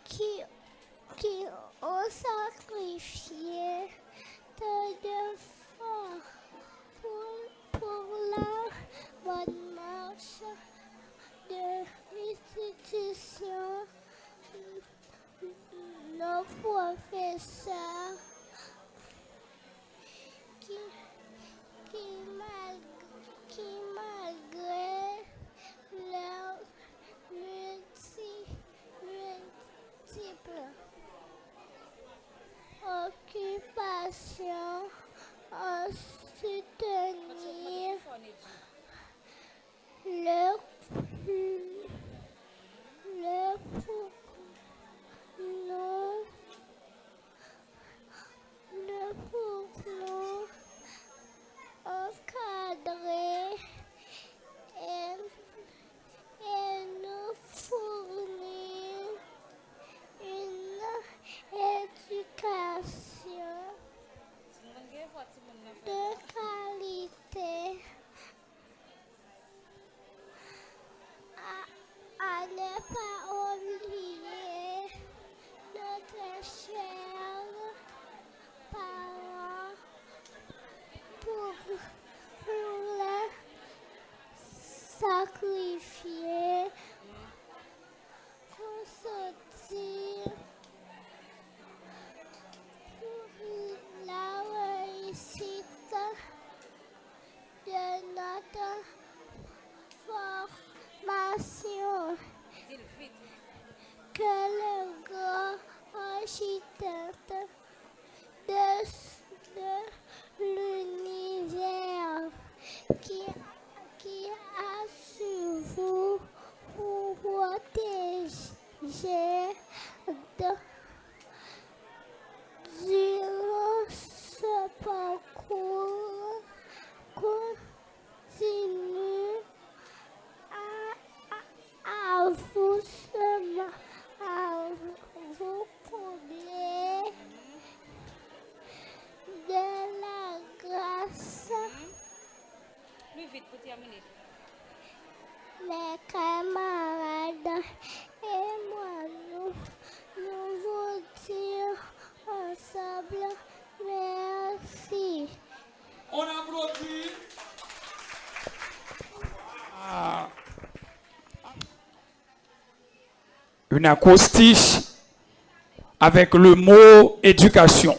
qui ont sacrifié tant d'efforts pour la bonne marche de l'institution. Nos professeurs qui malgré leurs multiples occupations ont soutenu Les camarades et moi, nous vous dire ensemble merci. On applaudit. Ah. Une acoustiche avec le mot éducation.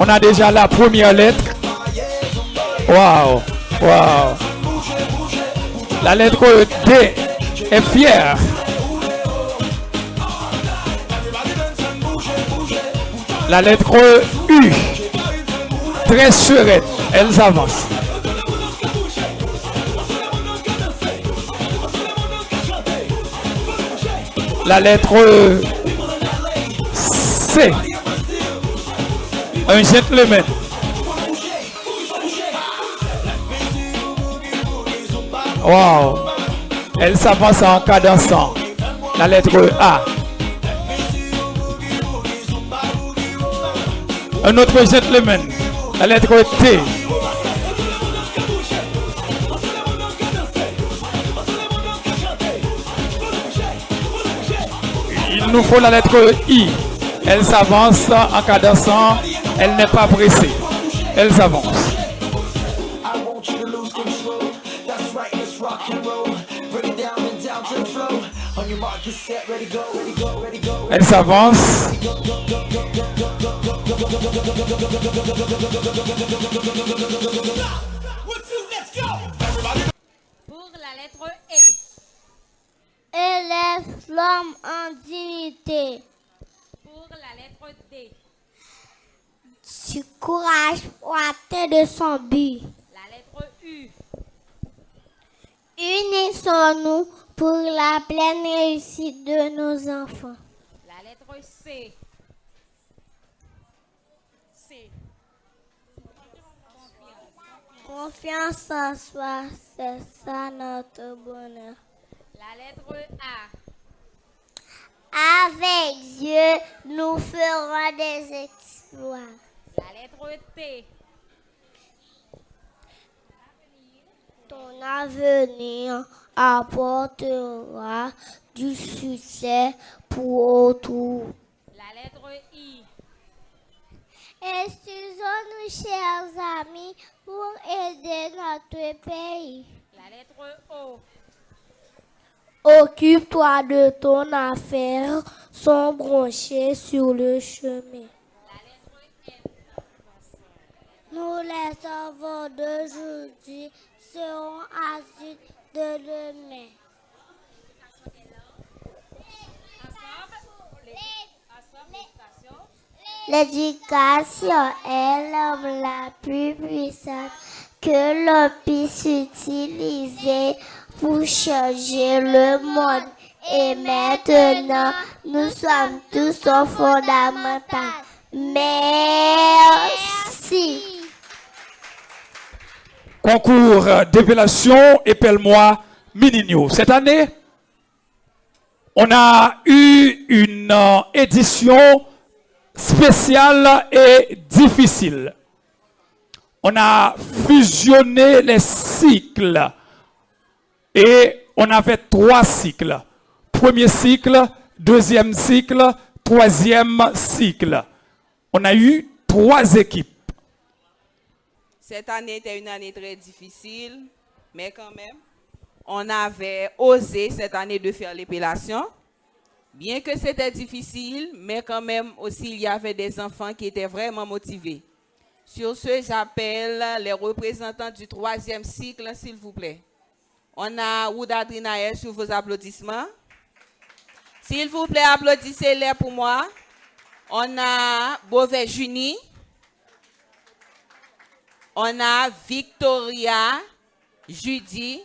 On a déjà la première lettre. Waouh, waouh. La lettre D est fière. La lettre U, très sereine, elles avancent. La lettre C, un gentleman. Wow, elle s'avance en cadençant. La lettre A. Un autre gentleman, la lettre T. Il nous faut la lettre I. Elle s'avance en cadençant, elle n'est pas pressée. Elle s'avance. Elle s'avance. Pour la lettre E. Élève l'homme en dignité. Pour la lettre D. Du courage pour atteindre son but. La lettre U. Unissons-nous pour la pleine réussite de nos enfants. La lettre C. C. Confiance en soi, c'est ça notre bonheur. La lettre A. Avec Dieu, nous ferons des exploits. La lettre T. Ton avenir apportera du succès pour autour. La lettre I. Excusons-nous, chers amis, pour aider notre pays. La lettre O. Occupe-toi de ton affaire sans broncher sur le chemin. La lettre F. Nous, les enfants d'aujourd'hui, serons adultes de demain. L'éducation est l'arme la plus puissante que l'on puisse utiliser pour changer le monde. Et maintenant, nous sommes tous au fondamental. Merci. Concours d'évaluation Épelle-moi Mininho. Cette année, on a eu une édition spéciale et difficile. On a fusionné les cycles et on avait 3 cycles. Premier cycle, deuxième cycle, troisième cycle. On a eu 3 équipes. Cette année était une année très difficile, mais quand même, on avait osé cette année de faire l'épellation. Bien que c'était difficile, mais quand même aussi il y avait des enfants qui étaient vraiment motivés. Sur ce, j'appelle les représentants du 3e cycle, s'il vous plaît. On a Ouda Drinaël sur vos applaudissements. S'il vous plaît, applaudissez-les pour moi. On a Beauvais Junie. On a Victoria, Judy.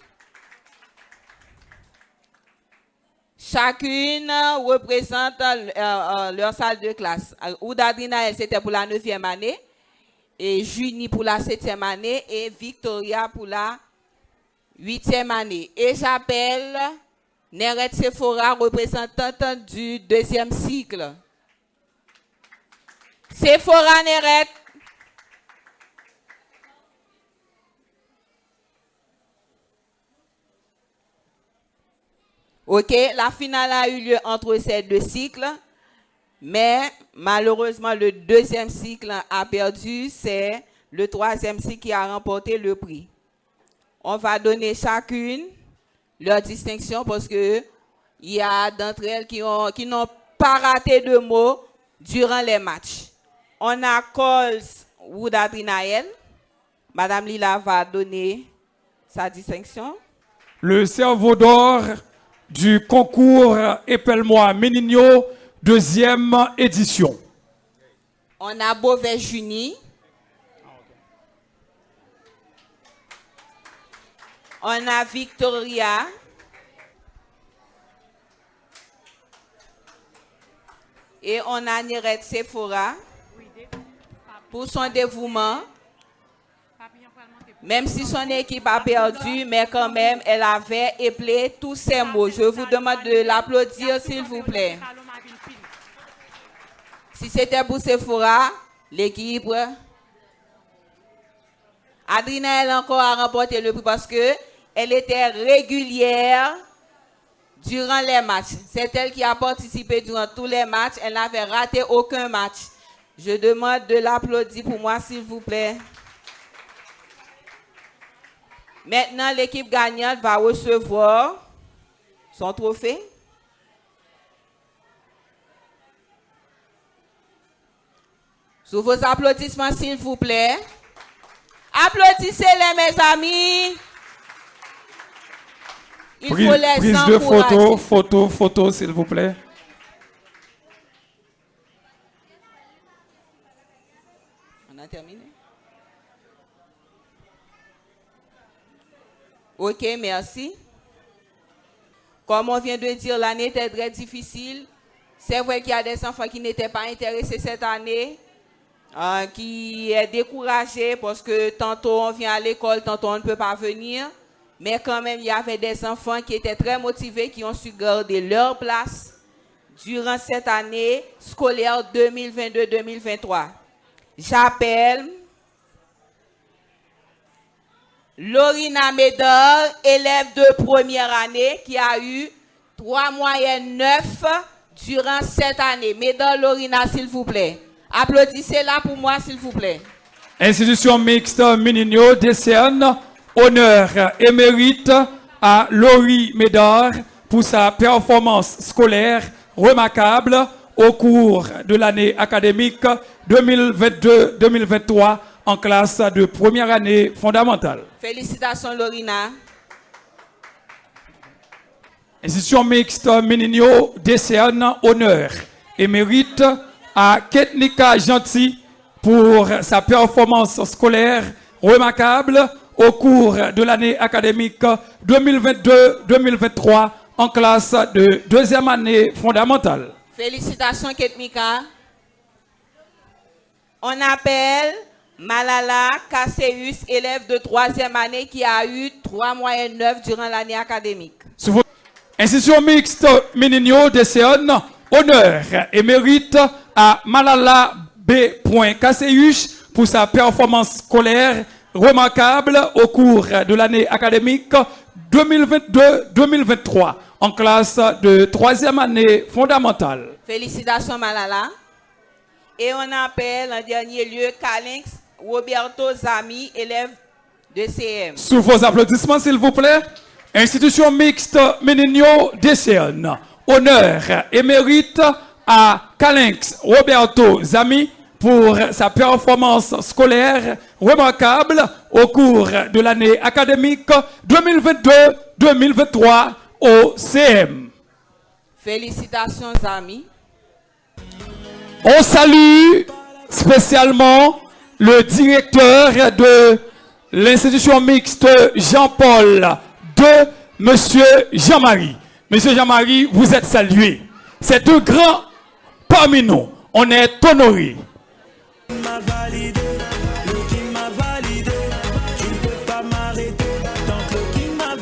Chacune représente leur salle de classe. Ouda Drinaël, c'était pour la 9e année. Et Junie pour la 7e année. Et Victoria pour la 8e année. Et j'appelle Neret Sephora, représentante du 2e cycle. Sephora Neret. Ok, la finale a eu lieu entre ces deux cycles, mais malheureusement le 2e cycle a perdu, c'est le 3e cycle qui a remporté le prix. On va donner chacune leur distinction parce que il y a d'entre elles qui n'ont pas raté de mots durant les matchs. On a Coles Woodadrinaël. Madame Lila va donner sa distinction. Le cerveau d'or du concours Épelle-moi Ménigno, 2e édition. On a Beauvais Junie. On a Victoria. Et on a Neret Sephora pour son dévouement. Même si son équipe a perdu, mais quand même, elle avait éplé tous ses mots. Je vous demande de l'applaudir, s'il vous plaît. Si c'était pour Sephora, l'équipe, Adrina, elle encore a remporté le prix parce qu'elle était régulière durant les matchs. C'est elle qui a participé durant tous les matchs. Elle n'avait raté aucun match. Je demande de l'applaudir pour moi, s'il vous plaît. Maintenant, l'équipe gagnante va recevoir son trophée. Sous vos applaudissements, s'il vous plaît. Applaudissez-les, mes amis. Il faut les Prise de photo, s'il vous plaît. On a terminé? Ok, merci. Comme on vient de dire, l'année était très difficile. C'est vrai qu'il y a des enfants qui n'étaient pas intéressés cette année, qui est découragé parce que tantôt on vient à l'école, tantôt on ne peut pas venir. Mais quand même, il y avait des enfants qui étaient très motivés, qui ont su garder leur place durant cette année scolaire 2022-2023. J'appelle Lorina Médor, élève de première année, qui a eu 3 moyennes 9 durant cette année. Médor Lorina, s'il vous plaît. Applaudissez-la pour moi, s'il vous plaît. Institution mixte Ménigno décerne honneur et mérite à Laurie Médor pour sa performance scolaire remarquable au cours de l'année académique 2022-2023 en classe de première année fondamentale. Félicitations, Lorina. Institution mixte Ménigno décerne honneur et mérite à Ketnika Gentil pour sa performance scolaire remarquable au cours de l'année académique 2022-2023 en classe de deuxième année fondamentale. Félicitations, Ketnika. On appelle Malala Kasseus, élève de 3e année qui a eu 3 moyennes 9 durant l'année académique. Institution mixte Ménigno décerne honneur et mérite à Malala B. Kasseus pour sa performance scolaire remarquable au cours de l'année académique 2022-2023 en classe de 3e année fondamentale. Félicitations, Malala. Et on appelle en dernier lieu Calinx Roberto Zami, élève de CM. Sous vos applaudissements, s'il vous plaît. Institution mixte Ménigno décerne honneur et mérite à Calinx Roberto Zami pour sa performance scolaire remarquable au cours de l'année académique 2022-2023 au CM. Félicitations, Zami. On salue spécialement le directeur de l'institution mixte Jean-Paul II, Monsieur Jean-Marie. Monsieur Jean-Marie, vous êtes salué. C'est un grand parmi nous. On est honoré. M'a validé, le qui m'a validé, tu ne peux pas m'arrêter tant que le qui m'a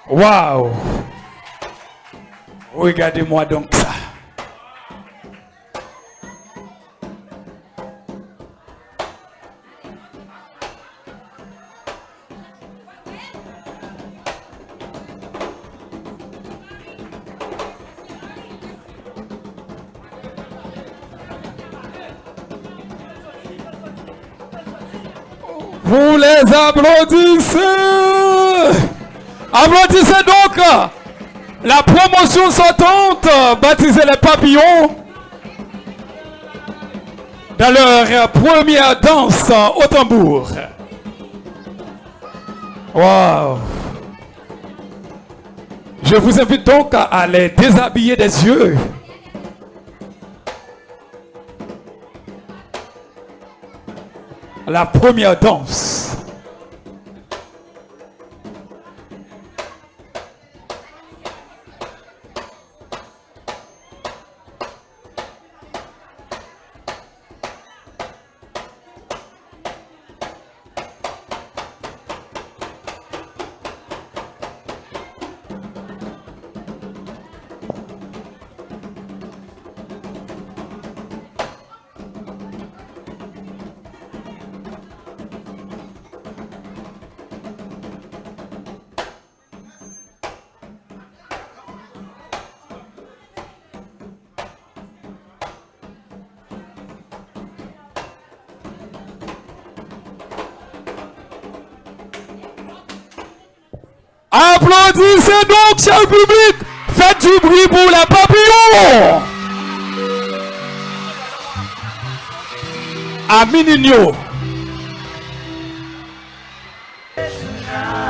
Waouh! Regardez-moi donc ça. Vous les applaudissez. Applaudissez donc la promotion sortante baptisée les papillons dans leur première danse au tambour. Wow. Je vous invite donc à les déshabiller des yeux. La première danse. Applaudissez donc, cher public. Faites du bruit pour la papillon. À Mininho.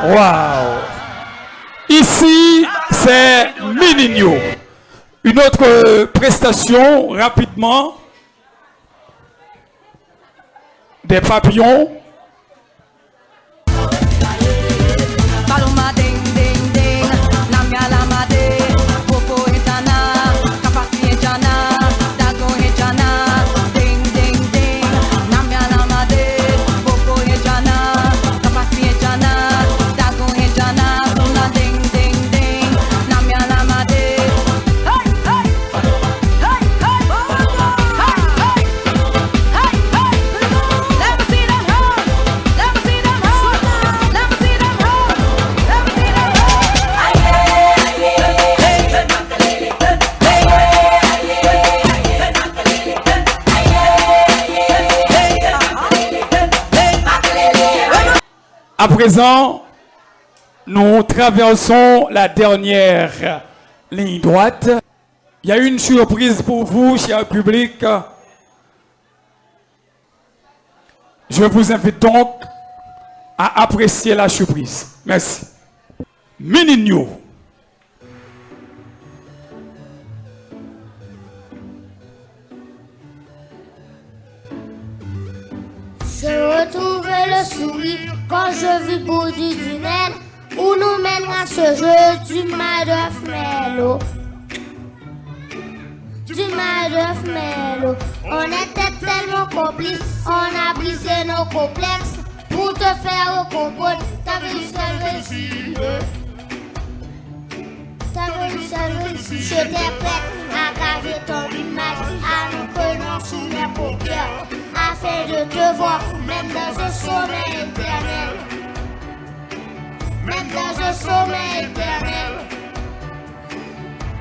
Wow. Ici, c'est Mininho. Une autre prestation, rapidement. Des papillons. À présent, nous traversons la dernière ligne droite. Il y a une surprise pour vous, cher public. Je vous invite donc à apprécier la surprise. Merci. Mininho. Je retrouvais le sourire quand je vis bout du tunnel où nous mènera ce jeu du Madofmello. Du Madofmello. On était tellement complices, on a brisé nos complexes pour te faire comprendre. T'avais une seule réussite. T'avais une seule réussite. J'étais prête à graver ton image, à nous connaître sous mes paupières, afin de te voir, même dans un sommeil éternel. Même dans un sommeil éternel.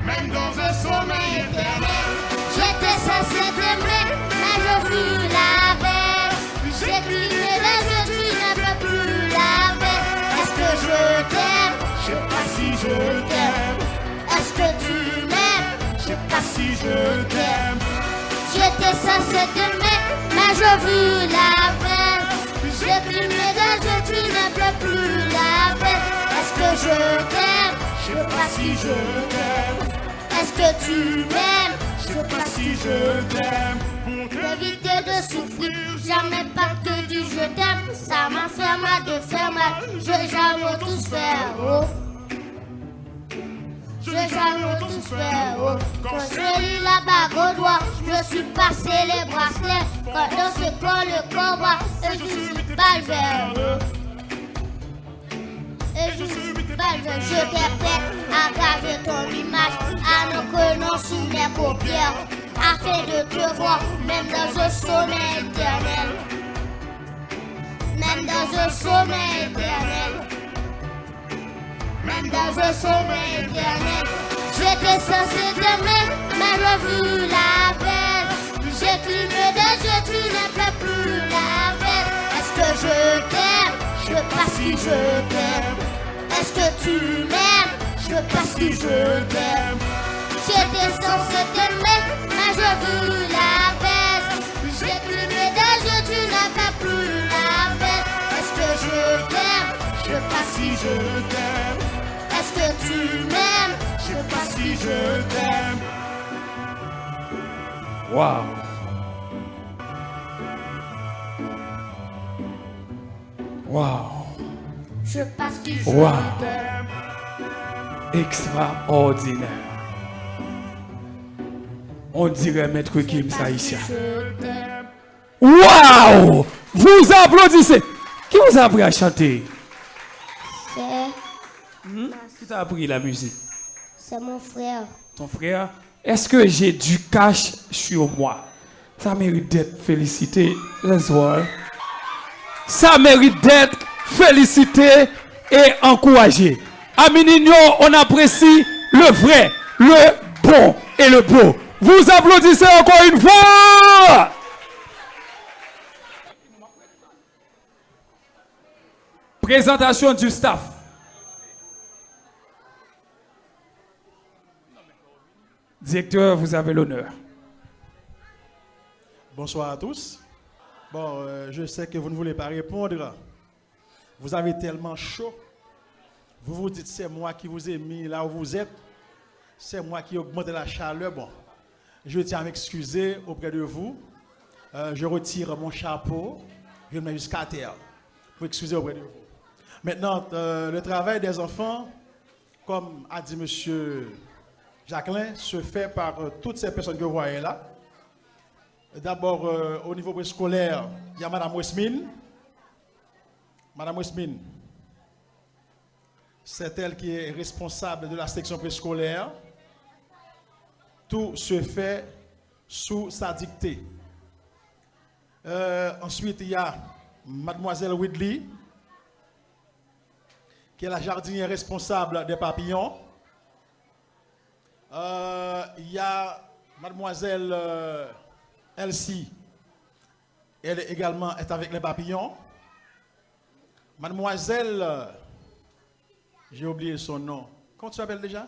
Même dans un sommeil éternel. J'étais censé t'aimer, mais je fus la baisse. J'ai cligné les yeux, tu ne peux plus la baisse. Est-ce que je t'aime? Je sais pas si je t'aime. Est-ce que tu m'aimes? Je sais pas si je t'aime. J'étais censé t'aimer, mais je vis la baisse. J'ai cligné les yeux, tu ne peux plus la baisse. Est-ce que je t'aime? Je sais pas si je t'aime. Est-ce que tu m'aimes? Je sais pas si je t'aime. Pour éviter de souffrir, jamais pas te dire je t'aime. Ça m'a fait mal de faire mal. Je jamais tous faire oh. Je jamais tous faire oh. Quand je lis la bague au doigt, je suis passé les bracelets. Quand on se colle le combat, et je suis pas le vers eux. Et je suis pas Mademoiselle, je t'ai prête à graver ton image, à nos prénoms sous mes paupières, afin de te voir, même dans un sommeil éternel. Même dans un sommeil éternel. Même dans un sommeil éternel. J'étais censé t'aimer, mais j'ai vu la baisse. J'ai cligné des yeux, tu ne fais plus la baisse. Est-ce que je t'aime? Je sais pas si je t'aime. Est-ce que tu m'aimes? Je sais pas si je t'aime. J'étais censé t'aimer, mais j'ai vu la baisse. J'ai cligné des yeux, tu ne fais plus la baisse. Est-ce que je t'aime? Je sais pas si je t'aime. Est-ce que tu m'aimes? Je sais pas si je t'aime. Wow. Wow. Je pense qu'il je Wow. t'aime. Extraordinaire. On dirait Maître Kim Saïsia. Je t'aime. Wow! Vous applaudissez. Qui vous a appris à chanter? Qui t'a appris la musique? C'est mon frère. Ton frère? Est-ce que j'ai du cash sur moi? Ça mérite d'être félicité. Let's voir. Ça mérite d'être félicité et encouragé. Amis Nino, on apprécie le vrai, le bon et le beau. Vous applaudissez encore une fois. Présentation du staff. Directeur, vous avez l'honneur. Bonsoir à tous. Bon, je sais que vous ne voulez pas répondre. Vous avez tellement chaud. Vous vous dites, c'est moi qui vous ai mis là où vous êtes. C'est moi qui ai augmenté la chaleur. Bon, je tiens à m'excuser auprès de vous. Je retire mon chapeau. Je le mets jusqu'à terre. Pour excuser auprès de vous. Maintenant, le travail des enfants, comme a dit monsieur Jacqueline, se fait par toutes ces personnes que vous voyez là. D'abord, au niveau préscolaire, il y a Madame Wesmine. Madame Wesmine, c'est elle qui est responsable de la section préscolaire. Tout se fait sous sa dictée. Ensuite, il y a Mademoiselle Whitley, qui est la jardinière responsable des papillons. Il y a Mademoiselle Elsie, elle également est avec les papillons. Mademoiselle, j'ai oublié son nom. Comment tu t'appelles déjà?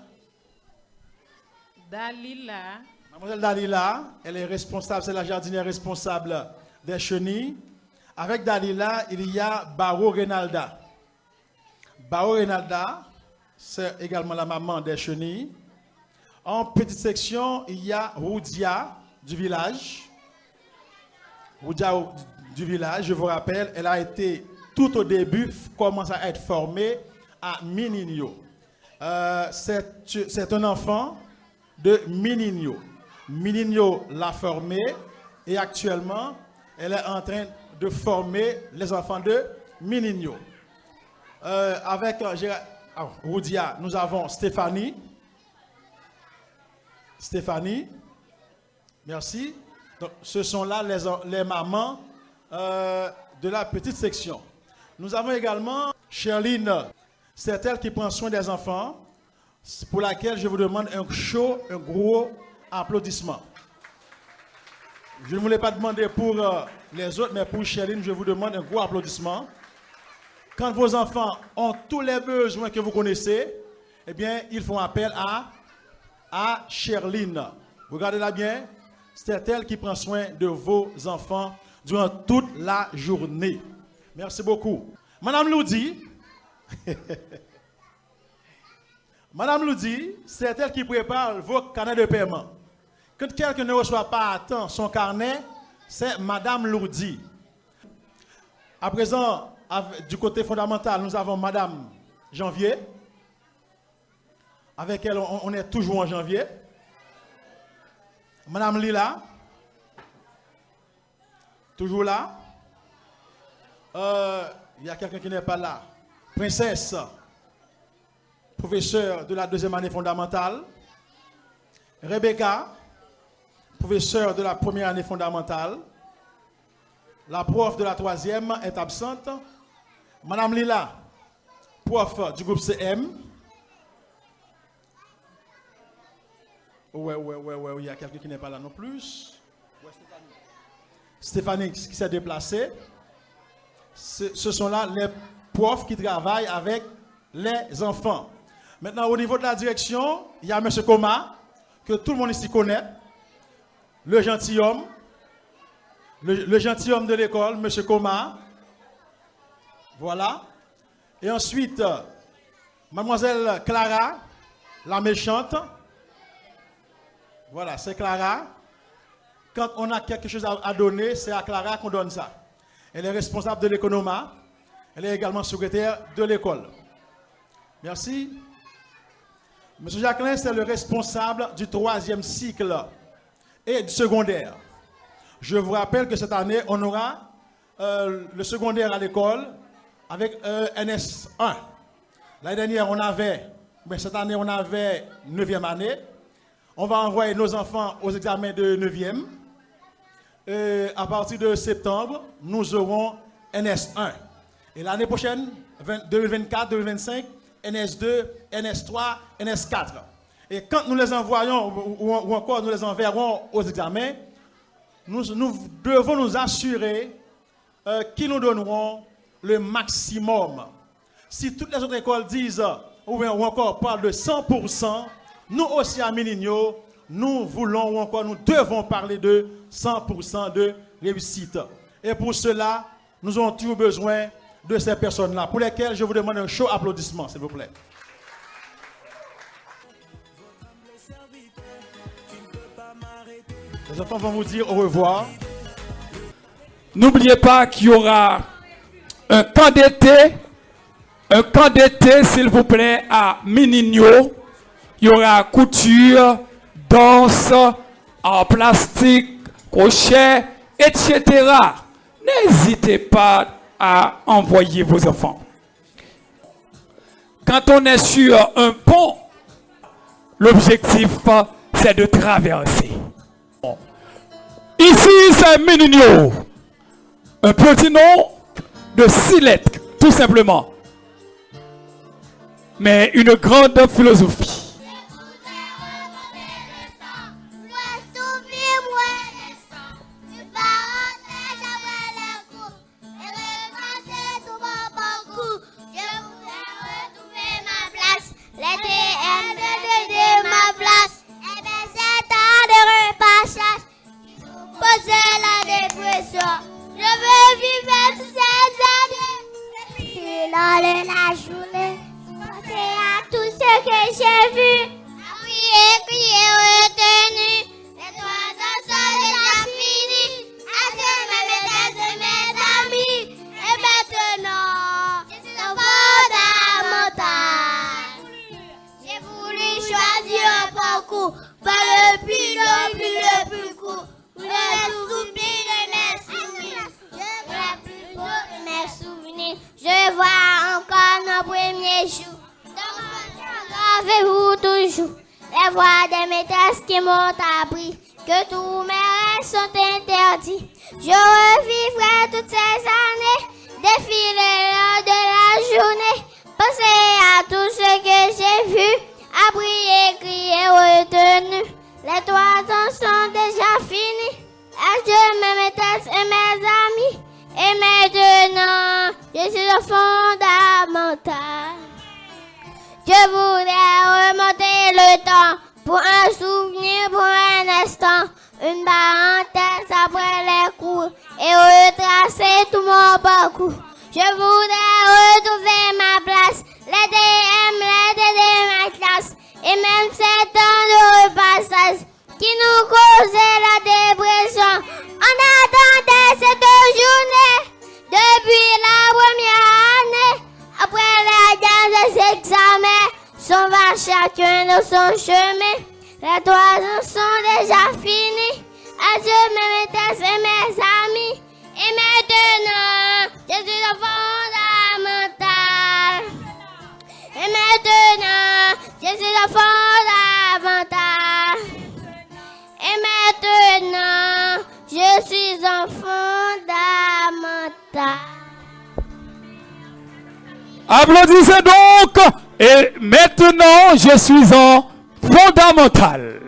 Dalila. Mademoiselle Dalila, elle est responsable, c'est la jardinière responsable des chenilles. Avec Dalila, il y a Baro Renalda. Baro Renalda, c'est également la maman des chenilles. En petite section, il y a Roudia du village. Roudia du village, je vous rappelle, elle a été tout au début, commence à être formée à Mininho. C'est un enfant de Mininho. Mininho l'a formée et actuellement, elle est en train de former les enfants de Mininho. Avec Roudia, nous avons Stéphanie. Stéphanie, merci. Donc, ce sont là les mamans de la petite section. Nous avons également Sherline. C'est elle qui prend soin des enfants, pour laquelle je vous demande un gros applaudissement. Je ne voulais pas demander pour les autres, mais pour Sherline, je vous demande un gros applaudissement. Quand vos enfants ont tous les besoins que vous connaissez, eh bien, ils font appel à Sherline. Regardez-la bien, c'est elle qui prend soin de vos enfants durant toute la journée. Merci beaucoup. Madame Loudi, Madame Loudi, c'est elle qui prépare vos carnets de paiement. Quand quelqu'un ne reçoit pas à temps son carnet, c'est Madame Loudi. À présent, du côté fondamental, nous avons Madame Janvier. Avec elle, on est toujours en janvier. Madame Lila, toujours là. Il y a quelqu'un qui n'est pas là. Princesse. professeur de la deuxième année fondamentale. Rebecca, professeur de la première année fondamentale. La prof de la troisième est absente. Madame Lila, prof du groupe CM. Ouais, il y a quelqu'un qui n'est pas là non plus. Stéphanie qui s'est déplacée. Ce sont là les profs qui travaillent avec les enfants. Maintenant, au niveau de la direction, il y a M. Koma, que tout le monde ici connaît, le gentilhomme, le gentilhomme de l'école, M. Koma. Voilà. Et ensuite, mademoiselle Clara, la méchante. Voilà, c'est Clara. Quand on a quelque chose à donner, c'est à Clara qu'on donne ça. Elle est responsable de l'économat. Elle est également secrétaire de l'école. Merci. Monsieur Jacqueline, c'est le responsable du 3e cycle et du secondaire. Je vous rappelle que cette année, on aura le secondaire à l'école avec NS1. L'année dernière, cette année, on avait 9e année. On va envoyer nos enfants aux examens de 9e. À partir de septembre, nous aurons NS1. Et l'année prochaine, 2024-2025, NS2, NS3, NS4. Et quand nous les envoyons, ou encore nous les enverrons aux examens, nous devons nous assurer qu'ils nous donneront le maximum. Si toutes les autres écoles disent, ou encore parlent de 100%, nous aussi à Miligno, nous voulons ou encore nous devons parler de 100% de réussite. Et pour cela, nous avons toujours besoin de ces personnes-là, pour lesquelles je vous demande un chaud applaudissement, s'il vous plaît. Les enfants vont vous dire au revoir. N'oubliez pas qu'il y aura un camp d'été, s'il vous plaît, à Miligno. Il y aura couture, danse, en plastique, crochet, etc. N'hésitez pas à envoyer vos enfants. Quand on est sur un pont, l'objectif, c'est de traverser. Ici, c'est Miligno. Un petit nom de 6 lettres, tout simplement. Mais une grande philosophie. La journée, penser à tout ce que j'ai vu, prier, crier, retenu, les 3 ans sont déjà finis, adieu mes amis, et maintenant, je suis au bord de la montagne. J'ai voulu choisir un parcours, pas le plus long, le plus court, le souvenir de mes souvenirs, le plus beau de mes souvenirs. Je vois encore nos premiers jours. Dans mon cœur, gravez-vous toujours les voix des maîtresses qui m'ont appris que tous mes rêves sont interdits. Je revivrai toutes ces années, défiler lors de la journée, penser à tout ce que j'ai vu, appris, crier, retenu. Les 3 ans sont déjà finis. Adieu mes maîtresses et mes amis. Et maintenant, je suis au fondamental. Je voudrais remonter le temps pour un souvenir, pour un instant, une parenthèse après les cours et retracer tout mon parcours. Je voudrais retrouver ma place, les DM, les DD, ma classe, et même ces temps de repassage qui nous causaient la dépression. On attendait cette journée depuis la première année. Après les derniers examens, s'en va chacun de son chemin. Les 3 ans sont déjà finis. Adieu mes maîtresses et mes amis. Et maintenant, je suis au fondamental. Et maintenant, je suis un fondamental. Et maintenant, je suis un fondamental. Applaudissez donc. Et maintenant, je suis en fondamental.